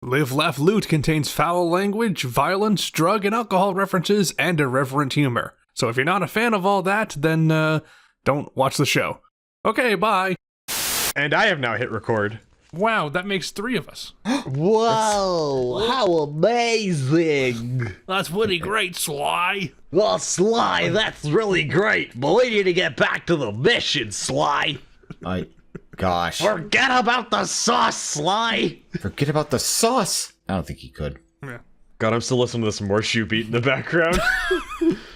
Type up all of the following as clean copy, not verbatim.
Live, Laugh, Loot contains foul language, violence, drug and alcohol references, and irreverent humor. So if you're not a fan of all that, then don't watch the show. Okay, bye. And I have now hit record. Wow, that makes 3 of us. Whoa, how amazing! That's pretty great, Sly. Well, Sly, that's really great, but we need to get back to the mission, Sly. Gosh. Forget about the sauce, Sly. Forget about the sauce. I don't think he could. Yeah. God, I'm still listening to this Morshoe beat in the background.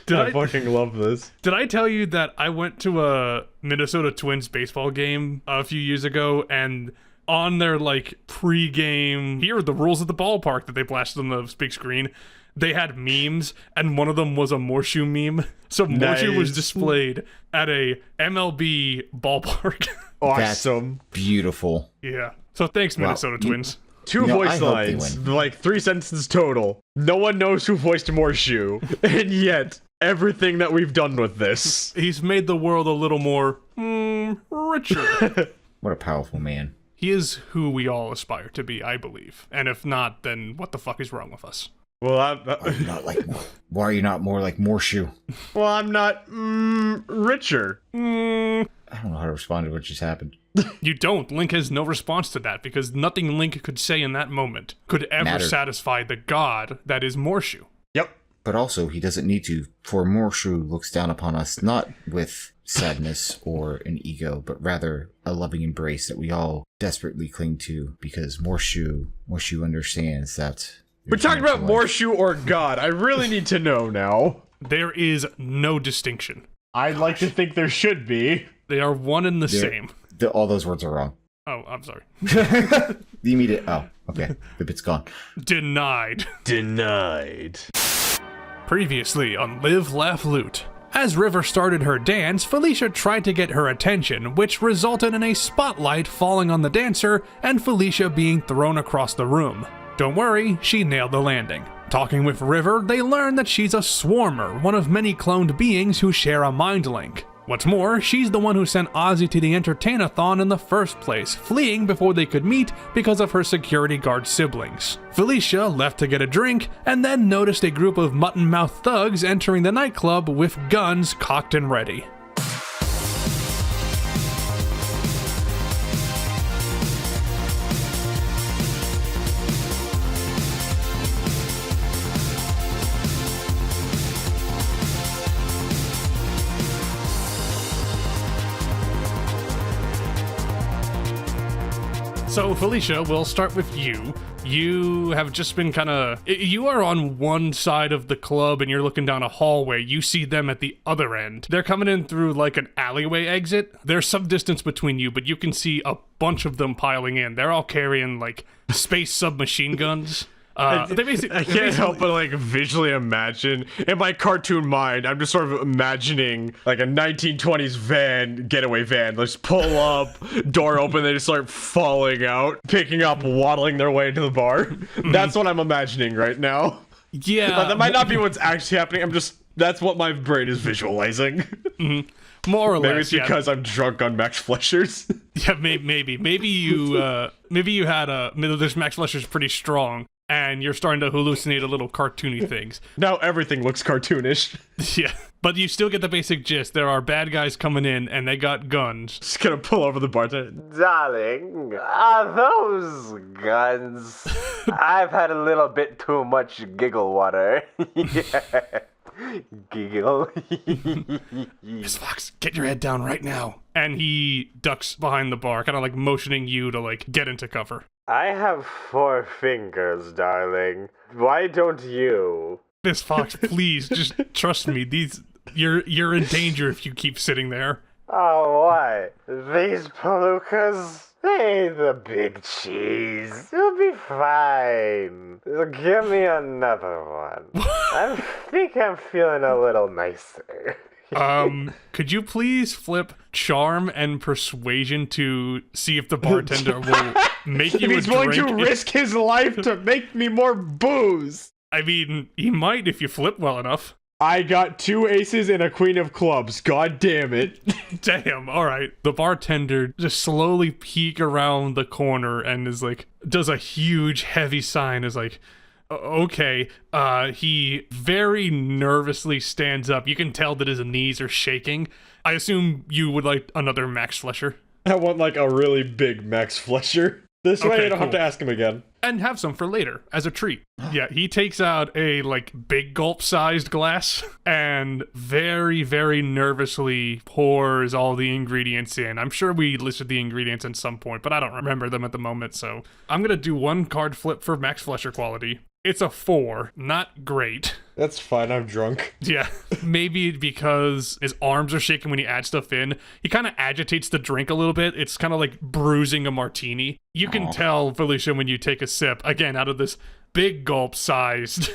I fucking love this. Did I tell you that I went to a Minnesota Twins baseball game a few years ago, and on their pre-game, here are the rules of the ballpark that they blasted on the big screen, they had memes, and one of them was a Morshoe meme. So Morshoe was displayed at a MLB ballpark. Awesome. That's beautiful. Yeah. So thanks, Minnesota Twins. Two voice lines, 3 sentences total. No one knows who voiced Morshoe, and yet everything that we've done with this. He's made the world a little more richer. What a powerful man. He is who we all aspire to be, I believe. And if not, then what the fuck is wrong with us? Well, Why are you not more like Morshoe? well, I'm not richer. I don't know how to respond to what just happened. You don't. Link has no response to that because nothing Link could say in that moment could ever satisfy the god that is Morshoe. Yep. But also, he doesn't need to, for Morshoe looks down upon us not with sadness or an ego, but rather a loving embrace that we all desperately cling to because Morshoe understands that. We're talking about Morshoe or God. I really need to know now. There is no distinction. I'd like to think there should be. They are one and the same. All those words are wrong. Oh, I'm sorry. The immediate. Oh, okay. The bit's gone. Denied. Denied. Previously on Live, Laugh, Loot. As River started her dance, Felicia tried to get her attention, which resulted in a spotlight falling on the dancer and Felicia being thrown across the room. Don't worry, she nailed the landing. Talking with River, they learn that she's a swarmer, one of many cloned beings who share a mind link. What's more, she's the one who sent Ozzy to the entertain-a-thon in the first place, fleeing before they could meet because of her security guard siblings. Felicia left to get a drink, and then noticed a group of Muttonmouth thugs entering the nightclub with guns cocked and ready. So, Felicia, we'll start with you. You have just been you are on one side of the club and you're looking down a hallway. You see them at the other end. They're coming in through an alleyway exit. There's some distance between you, but you can see a bunch of them piling in. They're all carrying space submachine guns. I can't help but visually imagine in my cartoon mind. I'm just sort of imagining a 1920s getaway van. Let's pull up, door open, they just start falling out, picking up, waddling their way to the bar. That's what I'm imagining right now. Yeah, that might not be what's actually happening. That's what my brain is visualizing. Mm-hmm. More or less. Maybe it's because I'm drunk on Max Fleshers. Yeah, maybe you had there's Max Flesher's pretty strong. And you're starting to hallucinate a little cartoony things. Now everything looks cartoonish. Yeah, but you still get the basic gist. There are bad guys coming in, and they got guns. Just gonna pull over the bartender. Darling, are those guns? I've had a little bit too much giggle water. Yeah. Giggle. Miss Fox, get your head down right now. And he ducks behind the bar, kind of motioning you to get into cover. I have 4 fingers, darling. Why don't you? Miss Fox, please, just trust me. You're in danger if you keep sitting there. Oh, what? These palookas? Hey, the big cheese. You'll be fine. Give me another one. I think I'm feeling a little nicer. Could you please flip charm and persuasion to see if the bartender will make you a drink? He's willing to risk his life to make me more booze. I mean, he might if you flip well enough. I got 2 aces and a queen of clubs. God damn it. Damn, all right. The bartender just slowly peek around the corner and is like, does a huge heavy sign, is like, okay. He very nervously stands up. You can tell that his knees are shaking. I assume you would like another Max Flesher. I want like a really big Max Flesher. This way Okay, I don't have cool. to ask him again. And have some for later as a treat. Yeah, he takes out a like big gulp-sized glass and very, very nervously pours all the ingredients in. I'm sure we listed the ingredients at some point, but I don't remember them at the moment, so I'm gonna do one card flip for Max Flesher quality. It's a 4, not great. That's fine, I'm drunk. Yeah, maybe because his arms are shaking when he adds stuff in. He kind of agitates the drink a little bit. It's kind of like bruising a martini. You can tell, Felicia, when you take a sip, again, out of this big gulp-sized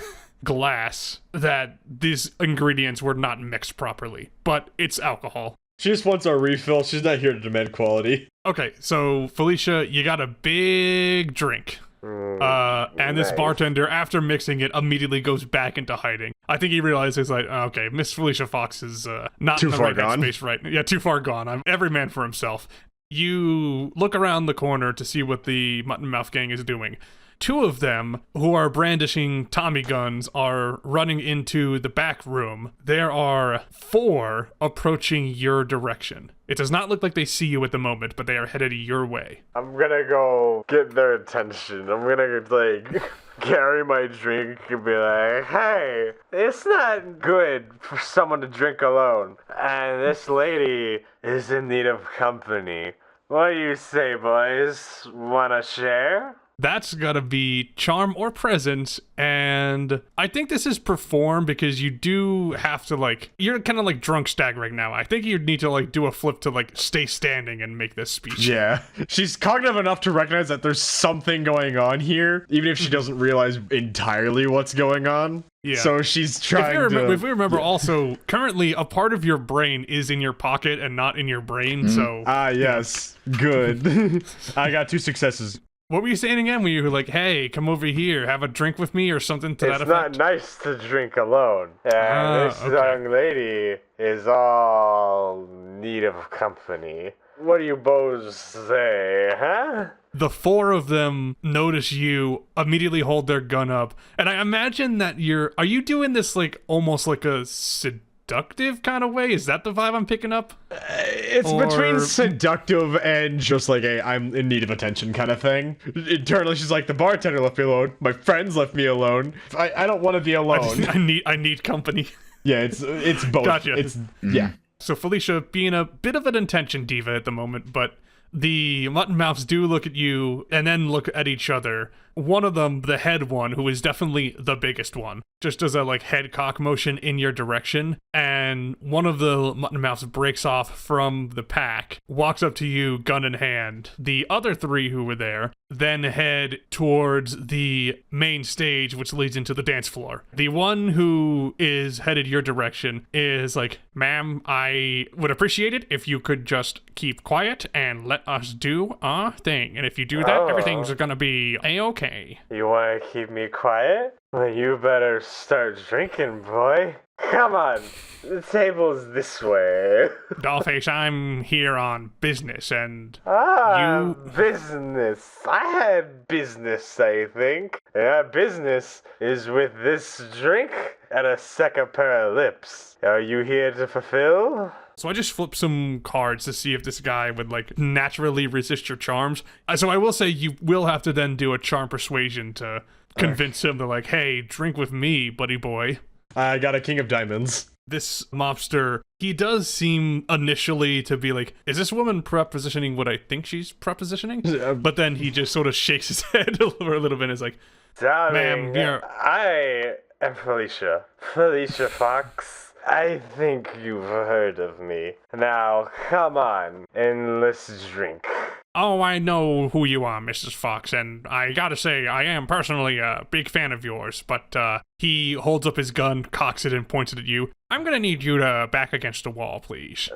glass, that these ingredients were not mixed properly. But it's alcohol. She just wants our refill. She's not here to demand quality. Okay, so Felicia, you got a big drink. And this Nice. bartender, after mixing it, immediately goes back into hiding. I think he realizes, like, okay, Miss Felicia Fox is not Too in the far right gone. headspace right now. Yeah, too far gone. I'm every man for himself. You look around the corner to see what the Muttonmouth gang is doing. 2 of them, who are brandishing Tommy guns, are running into the back room. There are 4 approaching your direction. It does not look like they see you at the moment, but they are headed your way. I'm gonna go get their attention. I'm gonna, like, carry my drink and be like, hey, it's not good for someone to drink alone. And this lady is in need of company. What do you say, boys? Wanna share? That's gotta be charm or presence, and I think this is performed because you do have to, like, you're kind of like drunk staggering now. I think you'd need to like do a flip to like stay standing and make this speech. Yeah. She's cognitive enough to recognize that there's something going on here, even if she doesn't realize entirely what's going on. Yeah. So she's If trying we remember also, currently a part of your brain is in your pocket and not in your brain, so... yes. Good. I got 2 successes. What were you saying again? Were you like, hey, come over here, have a drink with me or something to that It's not effect? nice to drink alone. And this okay. young lady is all need of company. What do you both say, huh? The 4 of them notice you, immediately hold their gun up, and I imagine that are you doing this like almost like a seductive kind of way? Is that the vibe I'm picking up? It's Or- between seductive and just like a I'm in need of attention kind of thing. Internally, she's like, the bartender left me alone. My friends left me alone. I don't want to be alone. I need company. Yeah, it's both. Gotcha. It's yeah. So Felicia being a bit of an attention diva at the moment, but the Muttonmouths do look at you and then look at each other. One of them, the head one, who is definitely the biggest one, just does a like head cock motion in your direction, and one of the Muttonmouths breaks off from the pack, walks up to you, gun in hand. The other 3 who were there then head towards the main stage, which leads into the dance floor. The one who is headed your direction is like, ma'am, I would appreciate it if you could just keep quiet and let us do our thing. And if you do that, everything's gonna be a-okay. You want to keep me quiet? Well, you better start drinking, boy. Come on, the table's this way. Dollface, I'm here on business, and Ah, business. I had business, I think. And that business is with this drink and a second pair of lips. Are you here to fulfill? so I just flipped some cards to see if this guy would like naturally resist your charms. So I will say you will have to then do a charm persuasion to convince him to like, hey, drink with me, buddy boy. I got a king of diamonds. This mobster, he does seem initially to be like, is this woman prepositioning what I think she's prepositioning? But then he just sort of shakes his head over a little bit and is like, Darling, Ma'am, you're- I am Felicia. Felicia Fox. I think you've heard of me. Now, come on, and let's drink. oh, I know who you are, Mrs. Fox, and I gotta say, I am personally a big fan of yours, but he holds up his gun, cocks it, and points it at you. I'm gonna need you to back against the wall, please.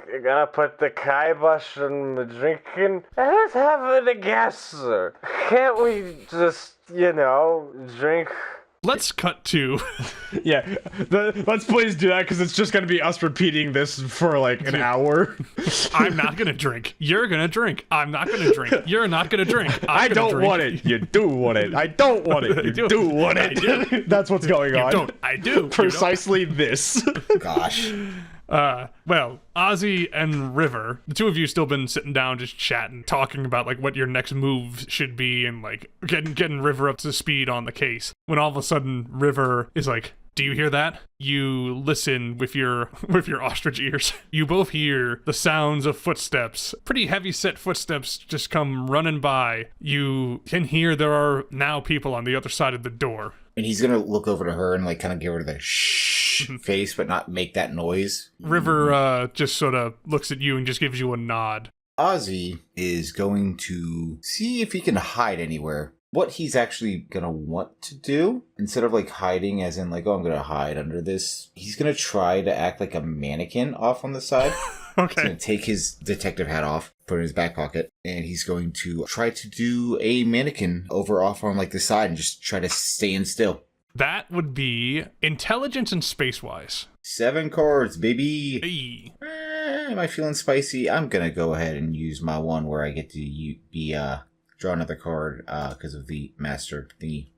You're gonna put the kibosh on the drinking? And let's have it a guess, sir. Can't we just, drink? let's cut to... Yeah, let's please do that, because it's just going to be us repeating this for like an hour. I'm not going to drink. You're going to drink. I'm not going to drink. You're not going to drink. I don't want it. You do want it. I don't want it. You do want it. That's what's going on. Don't. I do. Precisely this. Gosh. Well, Ozzy and River, the two of you still been sitting down just chatting, talking about like what your next move should be and like getting River up to speed on the case. When all of a sudden River is like, "Do you hear that?" You listen with your ostrich ears. You both hear the sounds of footsteps. Pretty heavy set footsteps just come running by. You can hear there are now people on the other side of the door. And he's gonna look over to her and like kind of give her the shh face, but not make that noise. River just sort of looks at you and just gives you a nod. Ozzy is going to see if he can hide anywhere. What he's actually gonna want to do, instead of like hiding as in like, oh, I'm gonna hide under this, he's gonna try to act like a mannequin off on the side. Okay. He's gonna take his detective hat off, put it in his back pocket, and he's going to try to do a mannequin over off on like the side and just try to stand still. That would be intelligence and space-wise. 7 cards, baby. Hey. Am I feeling spicy? I'm gonna go ahead and use my one where I get to draw another card because of the master thingy.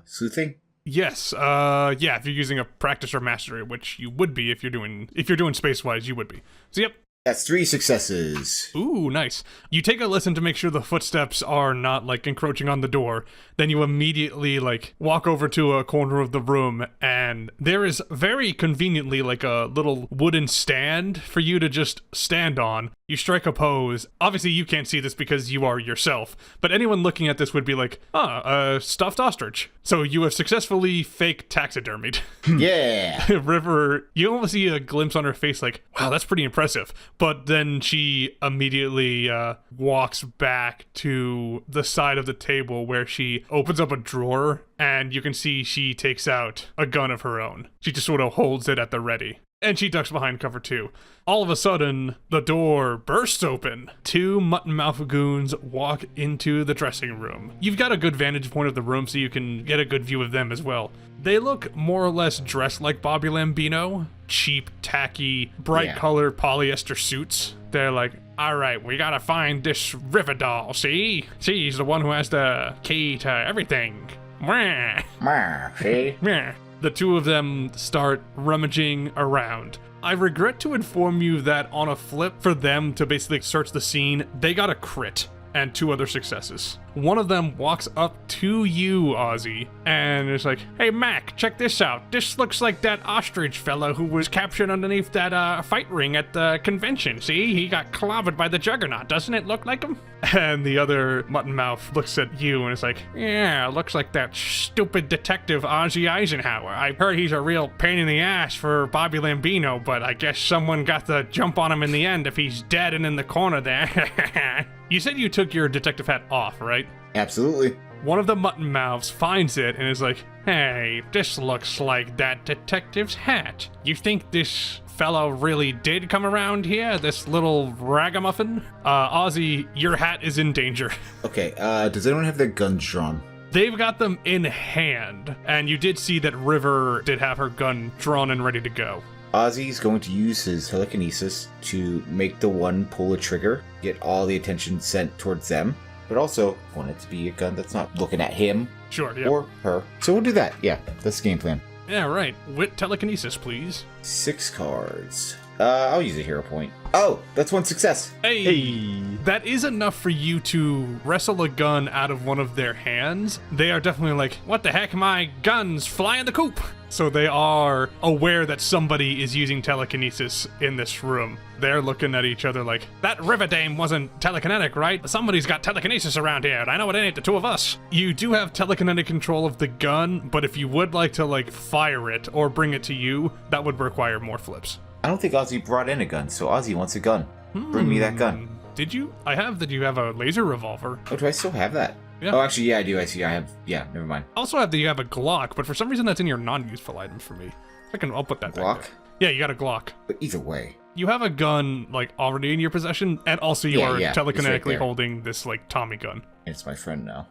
Sleuthing? Yes. Yeah, if you're using a practice or mastery, which you would be if you're doing space-wise, you would be. So yep. That's 3 successes. Ooh, nice. You take a listen to make sure the footsteps are not, like, encroaching on the door. Then you immediately, like, walk over to a corner of the room, and there is very conveniently, like, a little wooden stand for you to just stand on. You strike a pose. Obviously, you can't see this because you are yourself, but anyone looking at this would be like, a stuffed ostrich. So you have successfully fake taxidermied. Yeah. River, you almost see a glimpse on her face like, wow, that's pretty impressive. But then she immediately walks back to the side of the table where she opens up a drawer, and you can see she takes out a gun of her own. She just sort of holds it at the ready. And she ducks behind cover too. All of a sudden, the door bursts open. 2 Muttonmouth goons walk into the dressing room. You've got a good vantage point of the room so you can get a good view of them as well. They look more or less dressed like Bobby Lambino. Cheap, tacky, bright color polyester suits. They're like, all right, we gotta find this River doll, see? She's the one who has the key to everything. Mwah. See? Mwah. The two of them start rummaging around. I regret to inform you that on a flip for them to basically search the scene, they got a crit and 2 other successes. One of them walks up to you, Ozzy, and is like, hey Mac, check this out. This looks like that ostrich fella who was captured underneath that fight ring at the convention. See, he got clobbered by the juggernaut. Doesn't it look like him? And the other Muttonmouth looks at you and is like, yeah, looks like that stupid detective Ozzy Eisenhower. I heard he's a real pain in the ass for Bobby Lambino, but I guess someone got the jump on him in the end if he's dead and in the corner there. You said you took your detective hat off, right? Absolutely. One of the Muttonmouths finds it and is like, hey, this looks like that detective's hat. You think this fellow really did come around here, this little ragamuffin? Ozzy, your hat is in danger. Okay, does anyone have their guns drawn? They've got them in hand, and you did see that River did have her gun drawn and ready to go. Ozzy's going to use his telekinesis to make the one pull a trigger, get all the attention sent towards them, but also want it to be a gun that's not looking at him Sure, yeah. or her. So we'll do that. Yeah, that's the game plan. Yeah, right. Wit telekinesis, please. 6 cards. I'll use a hero point. Oh, that's 1 success. Hey. That is enough for you to wrestle a gun out of one of their hands. They are definitely like, what the heck, my gun's fly in the coop. So they are aware that somebody is using telekinesis in this room. They're looking at each other like, that River Dame wasn't telekinetic, right? Somebody's got telekinesis around here, and I know it ain't the 2 of us. You do have telekinetic control of the gun, but if you would like to, like, fire it or bring it to you, that would require more flips. I don't think Ozzy brought in a gun, so Ozzy wants a gun. Bring me that gun. Did you? I have that you have a laser revolver. Oh, do I still have that? Yeah. Oh, actually, yeah, I do. I see. I have. Yeah, never mind. I also have that you have a Glock, but for some reason that's in your non-useful items for me. I'll put that back Glock? there. Yeah, you got a Glock. But either way. You have a gun, like, already in your possession, and also you are it's right telekinetically there. holding this, like, Tommy gun. It's my friend now.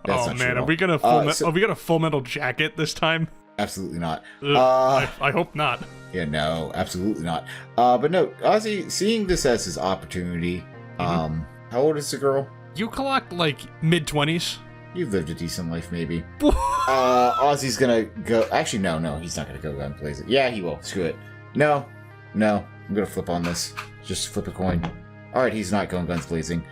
That's Oh not true man, at are all. we gonna are we gonna Full Metal Jacket this time? Absolutely not. Ugh, I hope not. Yeah, no, absolutely not. But no, Ozzy, seeing this as his opportunity, how old is the girl? You collect like mid-20s. You've lived a decent life, maybe. Ozzy's gonna go. Actually, no, he's not gonna go guns blazing. Yeah, he will. Screw it. No, I'm gonna flip on this. Just flip a coin. All right, he's not going guns blazing.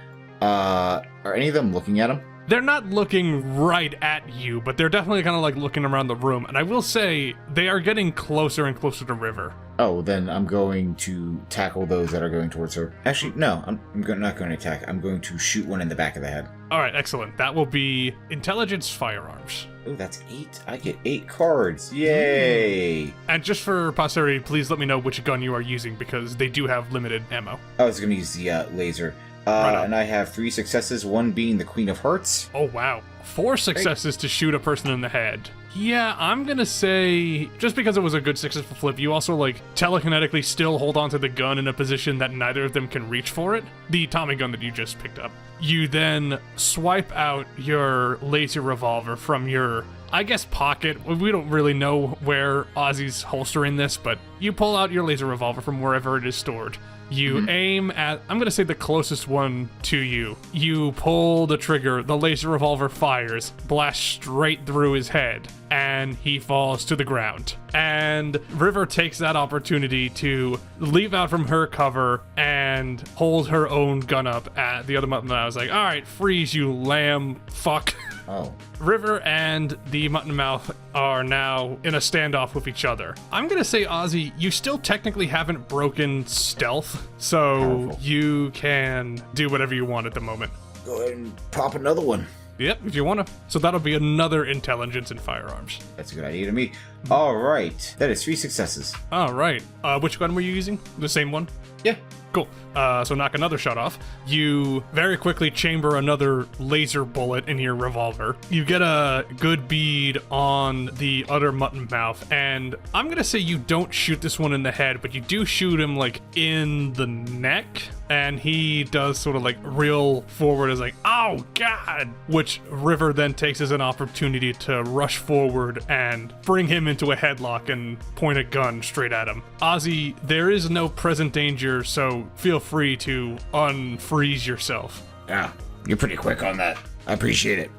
Are any of them looking at him? They're not looking right at you, but they're definitely kind of like looking around the room. And I will say they are getting closer and closer to River. Oh, then I'm going to tackle those that are going towards her. Actually, no, I'm not going to attack. I'm going to shoot one in the back of the head. All right, excellent. That will be Intelligence Firearms. Oh, that's 8. I get 8 cards. Yay! And just for posterity, please let me know which gun you are using because they do have limited ammo. I was going to use the laser. Right on. And I have 3 successes, one being the Queen of Hearts. Oh, wow. 4 successes to shoot a person in the head. Yeah, I'm gonna say, just because it was a good successful flip, you also, like, telekinetically still hold onto the gun in a position that neither of them can reach for it. The Tommy gun that you just picked up. You then swipe out your laser revolver from your, I guess, pocket. We don't really know where Ozzy's holstering this, but you pull out your laser revolver from wherever it is stored. You aim at, I'm going to say the closest one to you. You pull the trigger, the laser revolver fires, blasts straight through his head, and he falls to the ground. And River takes that opportunity to leave out from her cover and hold her own gun up at the other Mutton. I was like, all right, freeze, you lamb fuck. Oh. River and the Muttonmouth are now in a standoff with each other. I'm gonna say, Ozzy, you still technically haven't broken stealth, so Powerful. you can do whatever you want at the moment. Go ahead and pop another one. Yep, if you wanna. So that'll be another intelligence and firearms. That's a good idea to me. All right. That is 3 successes. All right. Which gun were you using? The same one? Yeah. Cool. So knock another shot off. You very quickly chamber another laser bullet in your revolver. You get a good bead on the other Muttonmouth, and I'm gonna say you don't shoot this one in the head, but you do shoot him like in the neck, and he does sort of like reel forward as like, oh god, which River then takes as an opportunity to rush forward and bring him into a headlock and point a gun straight at him. Ozzy, there is no present danger, so feel free to unfreeze yourself. Yeah. You're pretty quick on that. I appreciate it.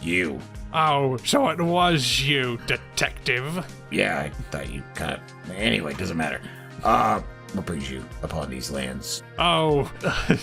You. Oh, so it was you, detective. Yeah, I thought you kind of... Anyway, doesn't matter. What brings you upon these lands? Oh,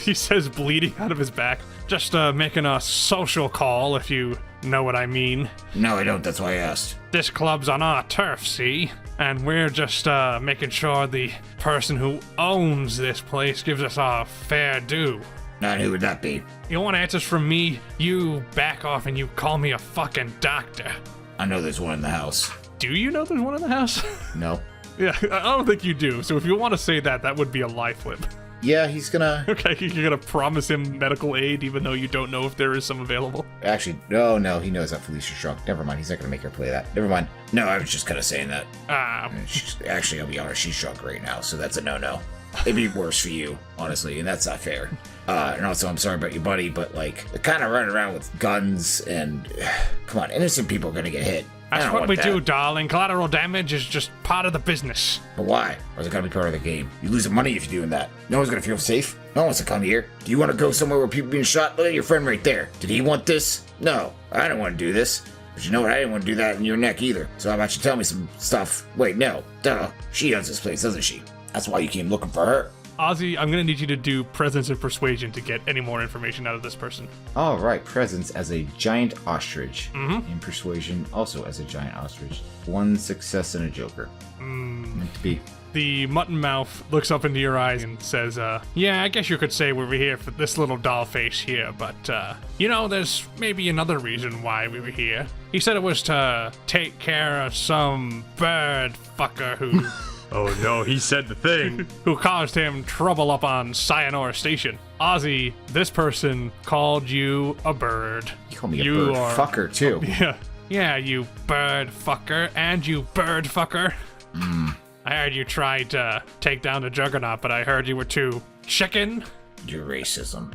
he says, bleeding out of his back. Just making a social call, if you know what I mean. No, I don't. That's why I asked. This club's on our turf, see? And we're just making sure the person who owns this place gives us our fair due. And who would that be? You want answers from me? You back off and you call me a fucking doctor. I know there's one in the house. Do you know there's one in the house? No. Yeah, I don't think you do. So if you want to say that, that would be a lie flip. Yeah, he's gonna... Okay, you're gonna promise him medical aid even though you don't know if there is some available? Actually, no, he knows that Felicia's drunk. Never mind, he's not gonna make her play that. Never mind. No, I was just kind of saying that. Actually, I'll be honest, she's drunk right now, so that's a no-no. It'd be worse for you, honestly, and that's not fair. And also, I'm sorry about your buddy, but, like, they're kind of running around with guns and... Come on, innocent people are gonna get hit. That's what we do, darling. Collateral damage is just part of the business. But why? Or is it gotta be part of the game? You losing money if you're doing that. No one's gonna feel safe. No one wants to come here. Do you want to go somewhere where people are being shot? Look at your friend right there. Did he want this? No, I don't want to do this. But you know what? I didn't want to do that in your neck either. So how about you tell me some stuff? Wait, no. Duh. She owns this place, doesn't she? That's why you came looking for her. Ozzy, I'm gonna need you to do presence and persuasion to get any more information out of this person. All right, presence as a giant ostrich. And persuasion also as a giant ostrich. 1 success and a joker. Meant to be. The Muttonmouth looks up into your eyes and says, yeah, I guess you could say we were here for this little doll face here, but, there's maybe another reason why we were here. He said it was to take care of some bird fucker who... Oh no, he said the thing. who caused him trouble up on Sayonara Station. Ozzy, this person called you a bird. You call me a bird fucker, too. Yeah, you bird fucker, and you bird fucker. I heard you tried to take down the Juggernaut, but I heard you were too chicken. Your racism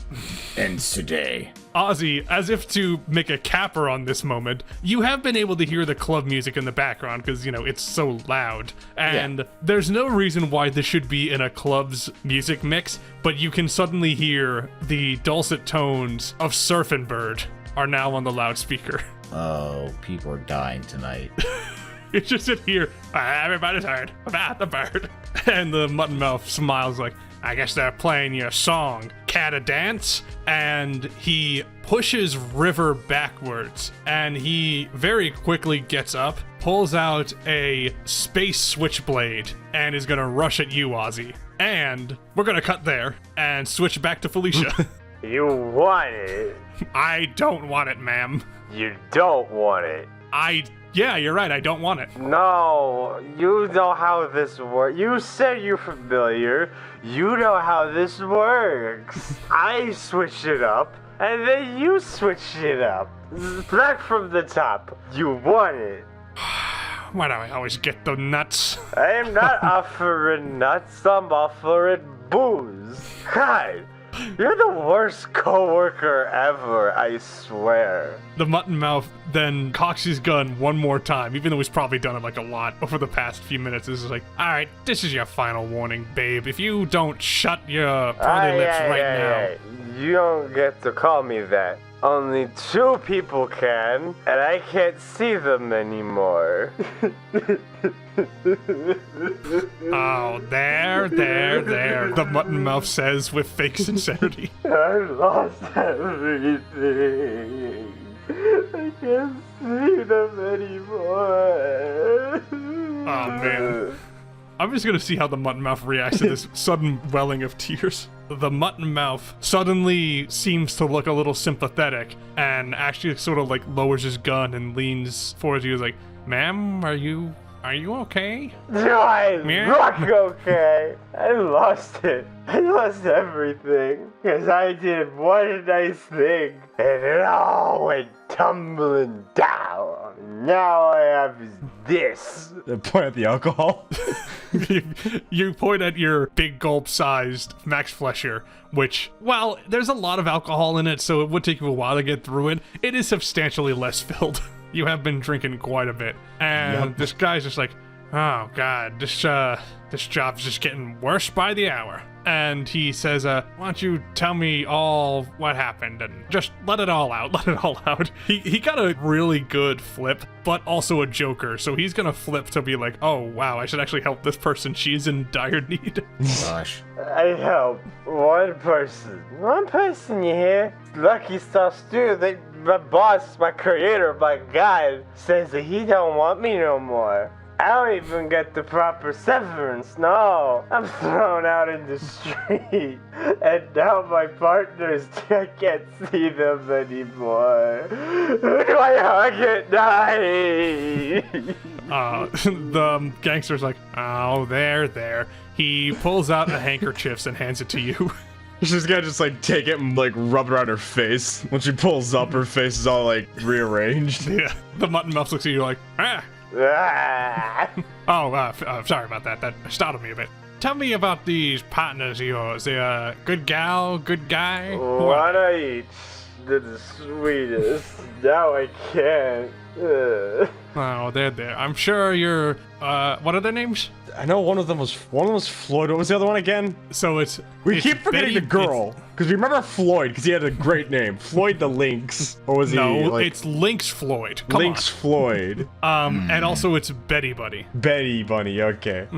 ends today. Ozzy, as if to make a capper on this moment, you have been able to hear the club music in the background because, it's so loud. And there's no reason why this should be in a club's music mix, but you can suddenly hear the dulcet tones of Surfin' Bird are now on the loudspeaker. Oh, people are dying tonight. You just sit here, everybody's heard about the bird. And the Muttonmouth smiles like, I guess they're playing your song, Cat a Dance. And he pushes River backwards, and he very quickly gets up, pulls out a space switchblade, and is gonna rush at you, Ozzy. And we're gonna cut there and switch back to Felicia. You want it. I don't want it, ma'am. You don't want it. Yeah, you're right, I don't want it. No, you know how this works. You said you're familiar. You know how this works. I switch it up, and then you switch it up. Back from the top. You want it. Why do I always get the nuts? I am not offering nuts, I'm offering booze. God, you're the worst coworker ever, I swear. The Muttonmouth then cocks his gun one more time, even though he's probably done it like a lot over the past few minutes. This is like, alright, this is your final warning, babe. If you don't shut your pearly lips now. You don't get to call me that. Only 2 people can, and I can't see them anymore. Oh, there, the Muttonmouth says with fake sincerity. I lost everything. I can't see them anymore. Oh, man. I'm just gonna see how the Muttonmouth reacts to this sudden welling of tears. The Muttonmouth suddenly seems to look a little sympathetic and actually sort of like lowers his gun and leans forward to you. He's like, ma'am, are you okay? Do I Yeah. look okay? I lost it. I lost everything. Because I did one nice thing, and it all went tumbling down. Now I have this. Point at the alcohol. You point at your big gulp-sized Max Flesher, which, while there's a lot of alcohol in it, so it would take you a while to get through it, it is substantially less filled. You have been drinking quite a bit. And This guy's just like, oh god, this job's just getting worse by the hour. And he says, why don't you tell me all what happened and just let it all out. He got a really good flip, but also a joker, so he's gonna flip to be like, oh wow, I should actually help this person, she's in dire need. Gosh. I help one person. One person, you hear? Lucky stuff, too. My boss, my creator, my God, says that he don't want me no more. I don't even get the proper severance, no. I'm thrown out in the street. And now my partners, I can't see them anymore. Who do I hug at night? The gangster's like, oh, there. He pulls out a handkerchief and hands it to you. She's gonna just like take it and like rub it around her face. When she pulls up, her face is all like rearranged. Yeah. The Muttonmouth looks at you like, ah. Sorry about that. That startled me a bit. Tell me about these partners of yours. They a good gal, good guy? One of each. They're the sweetest. Now I can't. Oh, they're there. I'm sure you're, what are their names? I know one of them was Floyd. What was the other one again? So We it's keep forgetting Betty, the girl. Because we remember Floyd, because he had a great name. Floyd the Lynx. Or was he like... it's Lynx Floyd. Come Lynx Floyd. And also it's Betty Buddy. Betty Bunny, okay.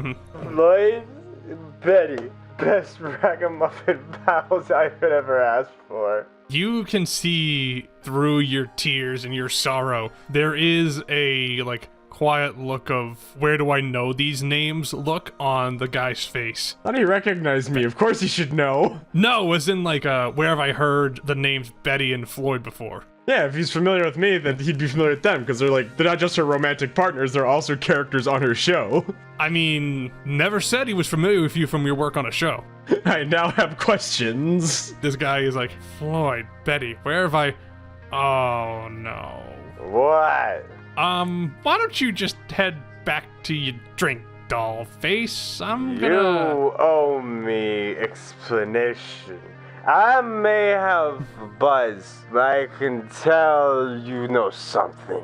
Lloyd and Betty. Best ragamuffin pals I could ever ask for. You can see through your tears and your sorrow. There is a, like, quiet look of where do I know these names look on the guy's face. How do you recognize me? Of course he should know. No, as in like where have I heard the names Betty and Floyd before? Yeah, if he's familiar with me, then he'd be familiar with them, because they're not just her romantic partners, they're also characters on her show. I mean, never said he was familiar with you from your work on a show. I now have questions. This guy is like, Floyd, Betty, where have I... Oh, no. What? Why don't you just head back to your drink, doll face? I'm gonna... You owe me explanation. I may have buzz, but I can tell you know something.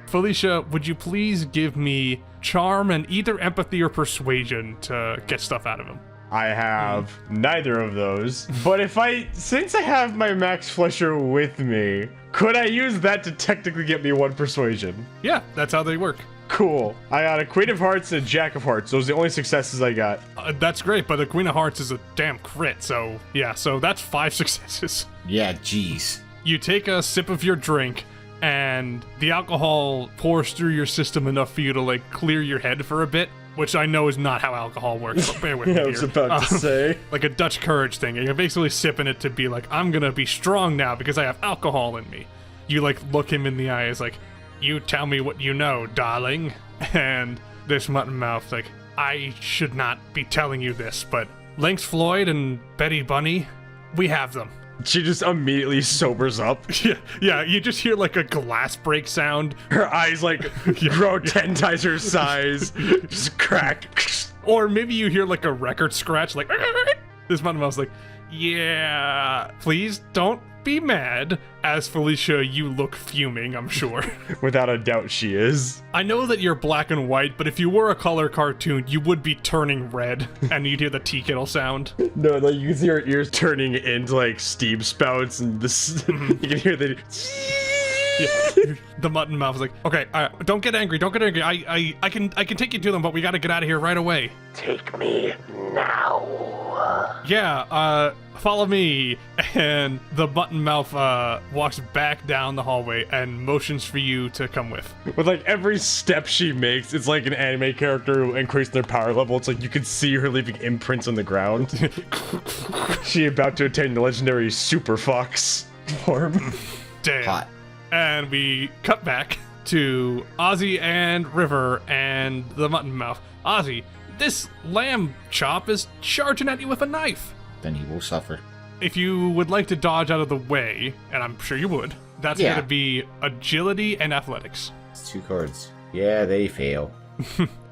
Felicia, would you please give me charm and either empathy or persuasion to get stuff out of him? I have neither of those. But since I have my Max Flesher with me, could I use that to technically get me 1 persuasion? Yeah, that's how they work. Cool. I got a Queen of Hearts and a Jack of Hearts. Those are the only successes I got. That's great, but the Queen of Hearts is a damn crit, so yeah, so that's 5 successes. Yeah, jeez. You take a sip of your drink, and the alcohol pours through your system enough for you to, like, clear your head for a bit, which I know is not how alcohol works, but bear with me I here. was about to say. Like a Dutch courage thing, and you're basically sipping it to be like, I'm gonna be strong now because I have alcohol in me. You, like, look him in the eye, it's like, you tell me what you know, darling. And this Muttonmouth, like, I should not be telling you this, but Lynx Floyd and Betty Bunny, we have them. She just immediately sobers up. Yeah, you just hear like a glass break sound. Her eyes like grow 10 times her size. Just crack. Or maybe you hear like a record scratch, like this Muttonmouth's like, yeah, please don't be mad. As Felicia, you look fuming, I'm sure. Without a doubt she is. I know that you're black and white, but if you were a color cartoon, you would be turning red, and you'd hear the tea kettle sound. No, like you can see her ears turning into like steam spouts, and this you can hear the. Yeah. The Muttonmouth is like, okay, don't get angry. I can take you to them, but we gotta get out of here right away. Take me now. Yeah, follow me. And the Muttonmouth walks back down the hallway and motions for you to come with. With like every step she makes, it's like an anime character increasing their power level. It's like you can see her leaving imprints on the ground. She about to attain the legendary Super Fox form. Damn. Hot. And we cut back to Ozzy and River and the Muttonmouth. Ozzy, this lamb chop is charging at you with a knife. Then he will suffer. If you would like to dodge out of the way, and I'm sure you would, that's Yeah. going to be agility and athletics. It's 2 cards. Yeah, they fail.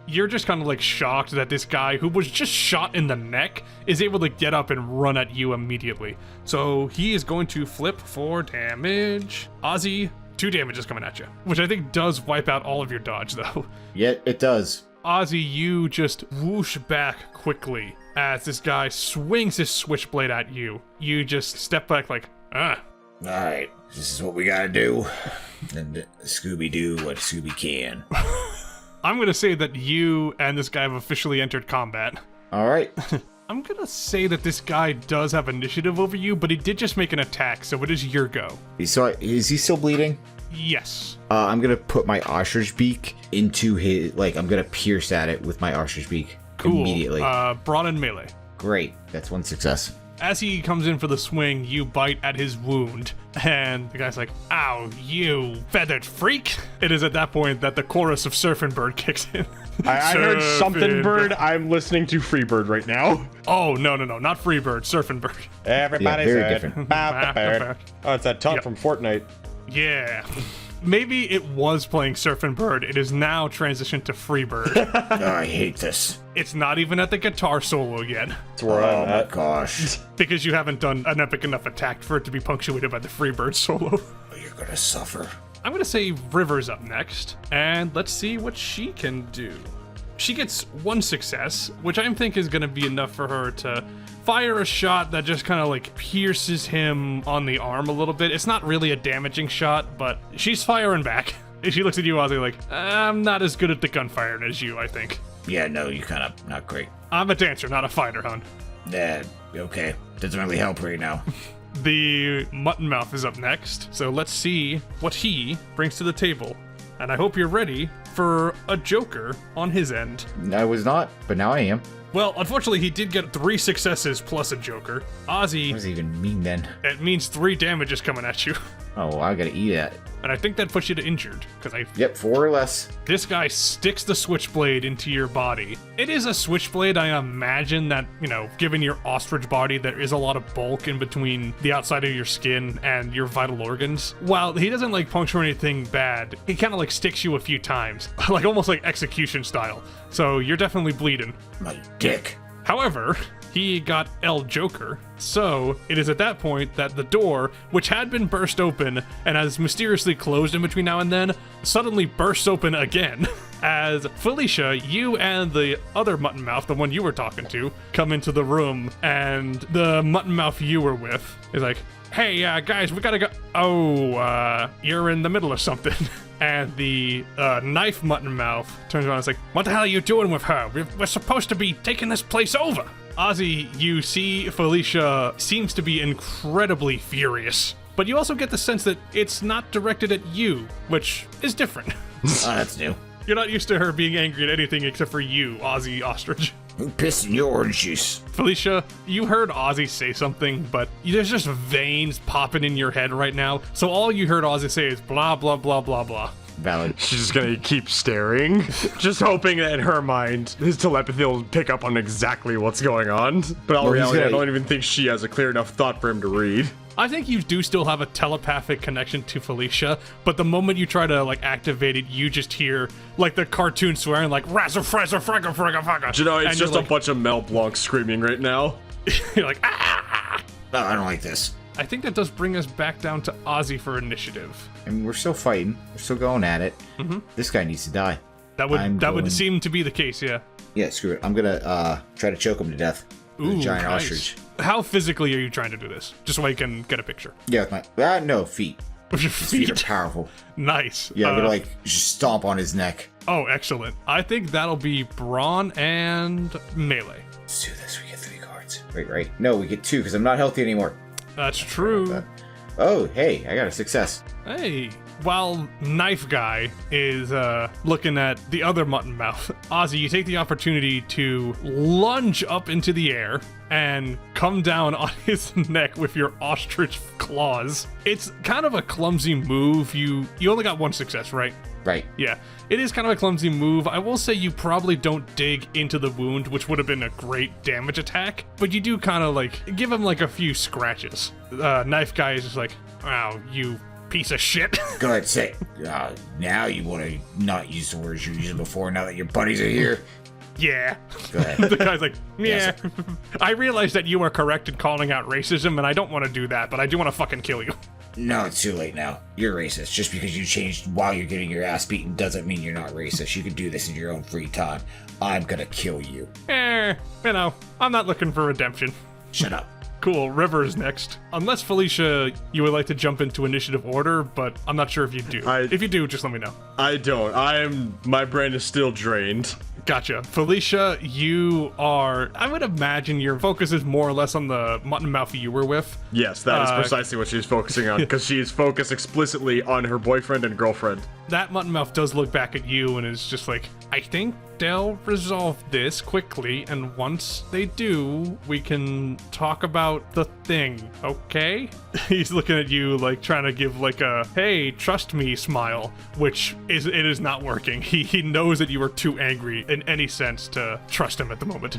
You're just kind of like shocked that this guy who was just shot in the neck is able to get up and run at you immediately. So he is going to flip for damage. Ozzy, 2 damages coming at you, which I think does wipe out all of your dodge though. Yeah, it does. Ozzy, you just whoosh back quickly as this guy swings his switchblade at you. You just step back like, Alright, this is what we gotta do. And Scooby do what Scooby can. I'm gonna say that you and this guy have officially entered combat. Alright. I'm gonna say that this guy does have initiative over you, but he did just make an attack, so it is your go. So is he still bleeding? Yes. I'm gonna put my ostrich beak into his, like, I'm gonna pierce at it with my ostrich beak. Cool. Immediately. Brawn and melee. Great. That's 1 success. As he comes in for the swing, you bite at his wound, and the guy's like, ow, you feathered freak. It is at that point that the chorus of Surfing Bird kicks in. I heard something Surfing bird. I'm listening to Freebird right now. Oh, no, not Freebird, Surfing Bird. Everybody's very heard different. about the bird. Oh, it's that taunt Yep. from Fortnite. Yeah. Maybe it was playing Surfing Bird. It is now transitioned to Freebird. Oh, I hate this. It's not even at the guitar solo yet, That's where Oh I'm my at. gosh. because you haven't done an epic enough attack for it to be punctuated by the Freebird solo. You're gonna suffer. I'm gonna say River's up next, and let's see what she can do. She gets 1 success, which I think is gonna be enough for her to fire a shot that just kind of like pierces him on the arm a little bit. It's not really a damaging shot, but she's firing back. She looks at you, Ozzy, like, I'm not as good at the gunfiring as you, I think. Yeah, no, you kind of not great. I'm a dancer, not a fighter, hon. Okay. Doesn't really help right now. The Muttonmouth is up next, so let's see what he brings to the table. And I hope you're ready for a Joker on his end. I was not, but now I am. Well, unfortunately, he did get 3 successes plus a Joker. What Ozzy, does it even mean then? it means 3 damages coming at you. Oh, well, I gotta eat that. And I think that puts you to injured, because Yep, 4 or less. this guy sticks the switchblade into your body. It is a switchblade. I imagine that, given your ostrich body, there is a lot of bulk in between the outside of your skin and your vital organs. While he doesn't puncture anything bad, he kind of sticks you a few times, almost like execution style. So you're definitely bleeding. My dick. However, he got El Joker. So it is at that point that the door, which had been burst open and has mysteriously closed in between now and then, suddenly bursts open again. As Felicia, you and the other Muttonmouth, the one you were talking to, come into the room, and the Muttonmouth you were with is like, hey, guys, we gotta go. Oh, you're in the middle of something. And the knife Muttonmouth turns around and is like, what the hell are you doing with her? We're supposed to be taking this place over. Ozzy, you see Felicia seems to be incredibly furious, but you also get the sense that it's not directed at you, which is different. Oh, that's new. You're not used to her being angry at anything except for you, Ozzy Ostrich. Who pissed in your orange juice? Felicia, you heard Ozzy say something, but there's just veins popping in your head right now, so all you heard Ozzy say is blah, blah, blah, blah, blah. Valid. She's just gonna keep staring, just hoping that in her mind, his telepathy will pick up on exactly what's going on. But in reality, I don't even think she has a clear enough thought for him to read. I think you do still have a telepathic connection to Felicia, but the moment you try to activate it, you just hear the cartoon swearing razza frezza fragga fragga fragga. You know, it's just a bunch of Mel Blanc screaming right now. You're like, ah! No, I don't like this. I think that does bring us back down to Ozzy for initiative. I mean, we're still fighting. We're still going at it. Mm-hmm. This guy needs to die. That would seem to be the case, yeah. Yeah, screw it. I'm gonna try to choke him to death. With a giant nice. ostrich. How physically are you trying to do this? Just so I can get a picture. Yeah, with my no feet. With your His feet are powerful. Nice. Yeah, I'm gonna just stomp on his neck. Oh, excellent. I think that'll be brawn and melee. Let's do this. We get 3 cards. Wait, right? No, we get 2 because I'm not healthy anymore. That's true. Oh, hey, I got a success. Hey, while Knife Guy is looking at the other Muttonmouth, Ozzy, you take the opportunity to lunge up into the air and come down on his neck with your ostrich claws. It's kind of a clumsy move. You only got 1 success, right? Right. Yeah, it is kind of a clumsy move. I will say you probably don't dig into the wound, which would have been a great damage attack, but you do kind of give him a few scratches. Knife Guy is just like, wow, you piece of shit. Go ahead, say. Now you want to not use the words you used before now that your buddies are here? Yeah. Go ahead. The guy's like, yeah. Yes. I realize that you are correct in calling out racism, and I don't want to do that, but I do want to fucking kill you. No, it's too late now. You're racist. Just because you changed while you're getting your ass beaten doesn't mean you're not racist. You can do this in your own free time. I'm gonna kill you. I'm not looking for redemption. Shut up. Cool, River's next. Unless, Felicia, you would like to jump into initiative order, but I'm not sure if you do. If you do, just let me know. I don't. My brain is still drained. Gotcha. Felicia, you are... I would imagine your focus is more or less on the Muttonmouth you were with. Yes, that is precisely what she's focusing on, because she is focused explicitly on her boyfriend and girlfriend. That Muttonmouth does look back at you and is just like, I think they'll resolve this quickly, and once they do, we can talk about the thing, okay? He's looking at you trying to give a, hey, trust me smile, which it is not working. He knows that you are too angry in any sense to trust him at the moment.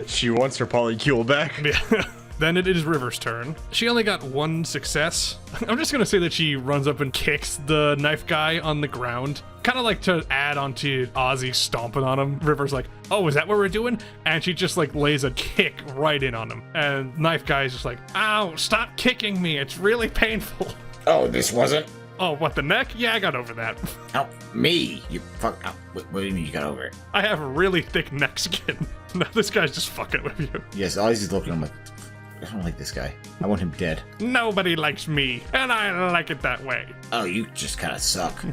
She wants her polycule back. Yeah. Then it is River's turn. She only got 1 success. I'm just gonna say that she runs up and kicks the Knife Guy on the ground. Kind of to add onto Ozzy stomping on him. River's like, oh, is that what we're doing? And she just lays a kick right in on him. And Knife Guy's just like, ow, stop kicking me. It's really painful. Oh, this wasn't? Oh, what, the neck? Yeah, I got over that. Oh, me? You fuck. Oh, what do you mean you got over it? I have a really thick neck skin. Now this guy's just fucking with you. Yes, Ozzy's looking at him I don't like this guy. I want him dead. Nobody likes me, and I like it that way. Oh, you just kind of suck.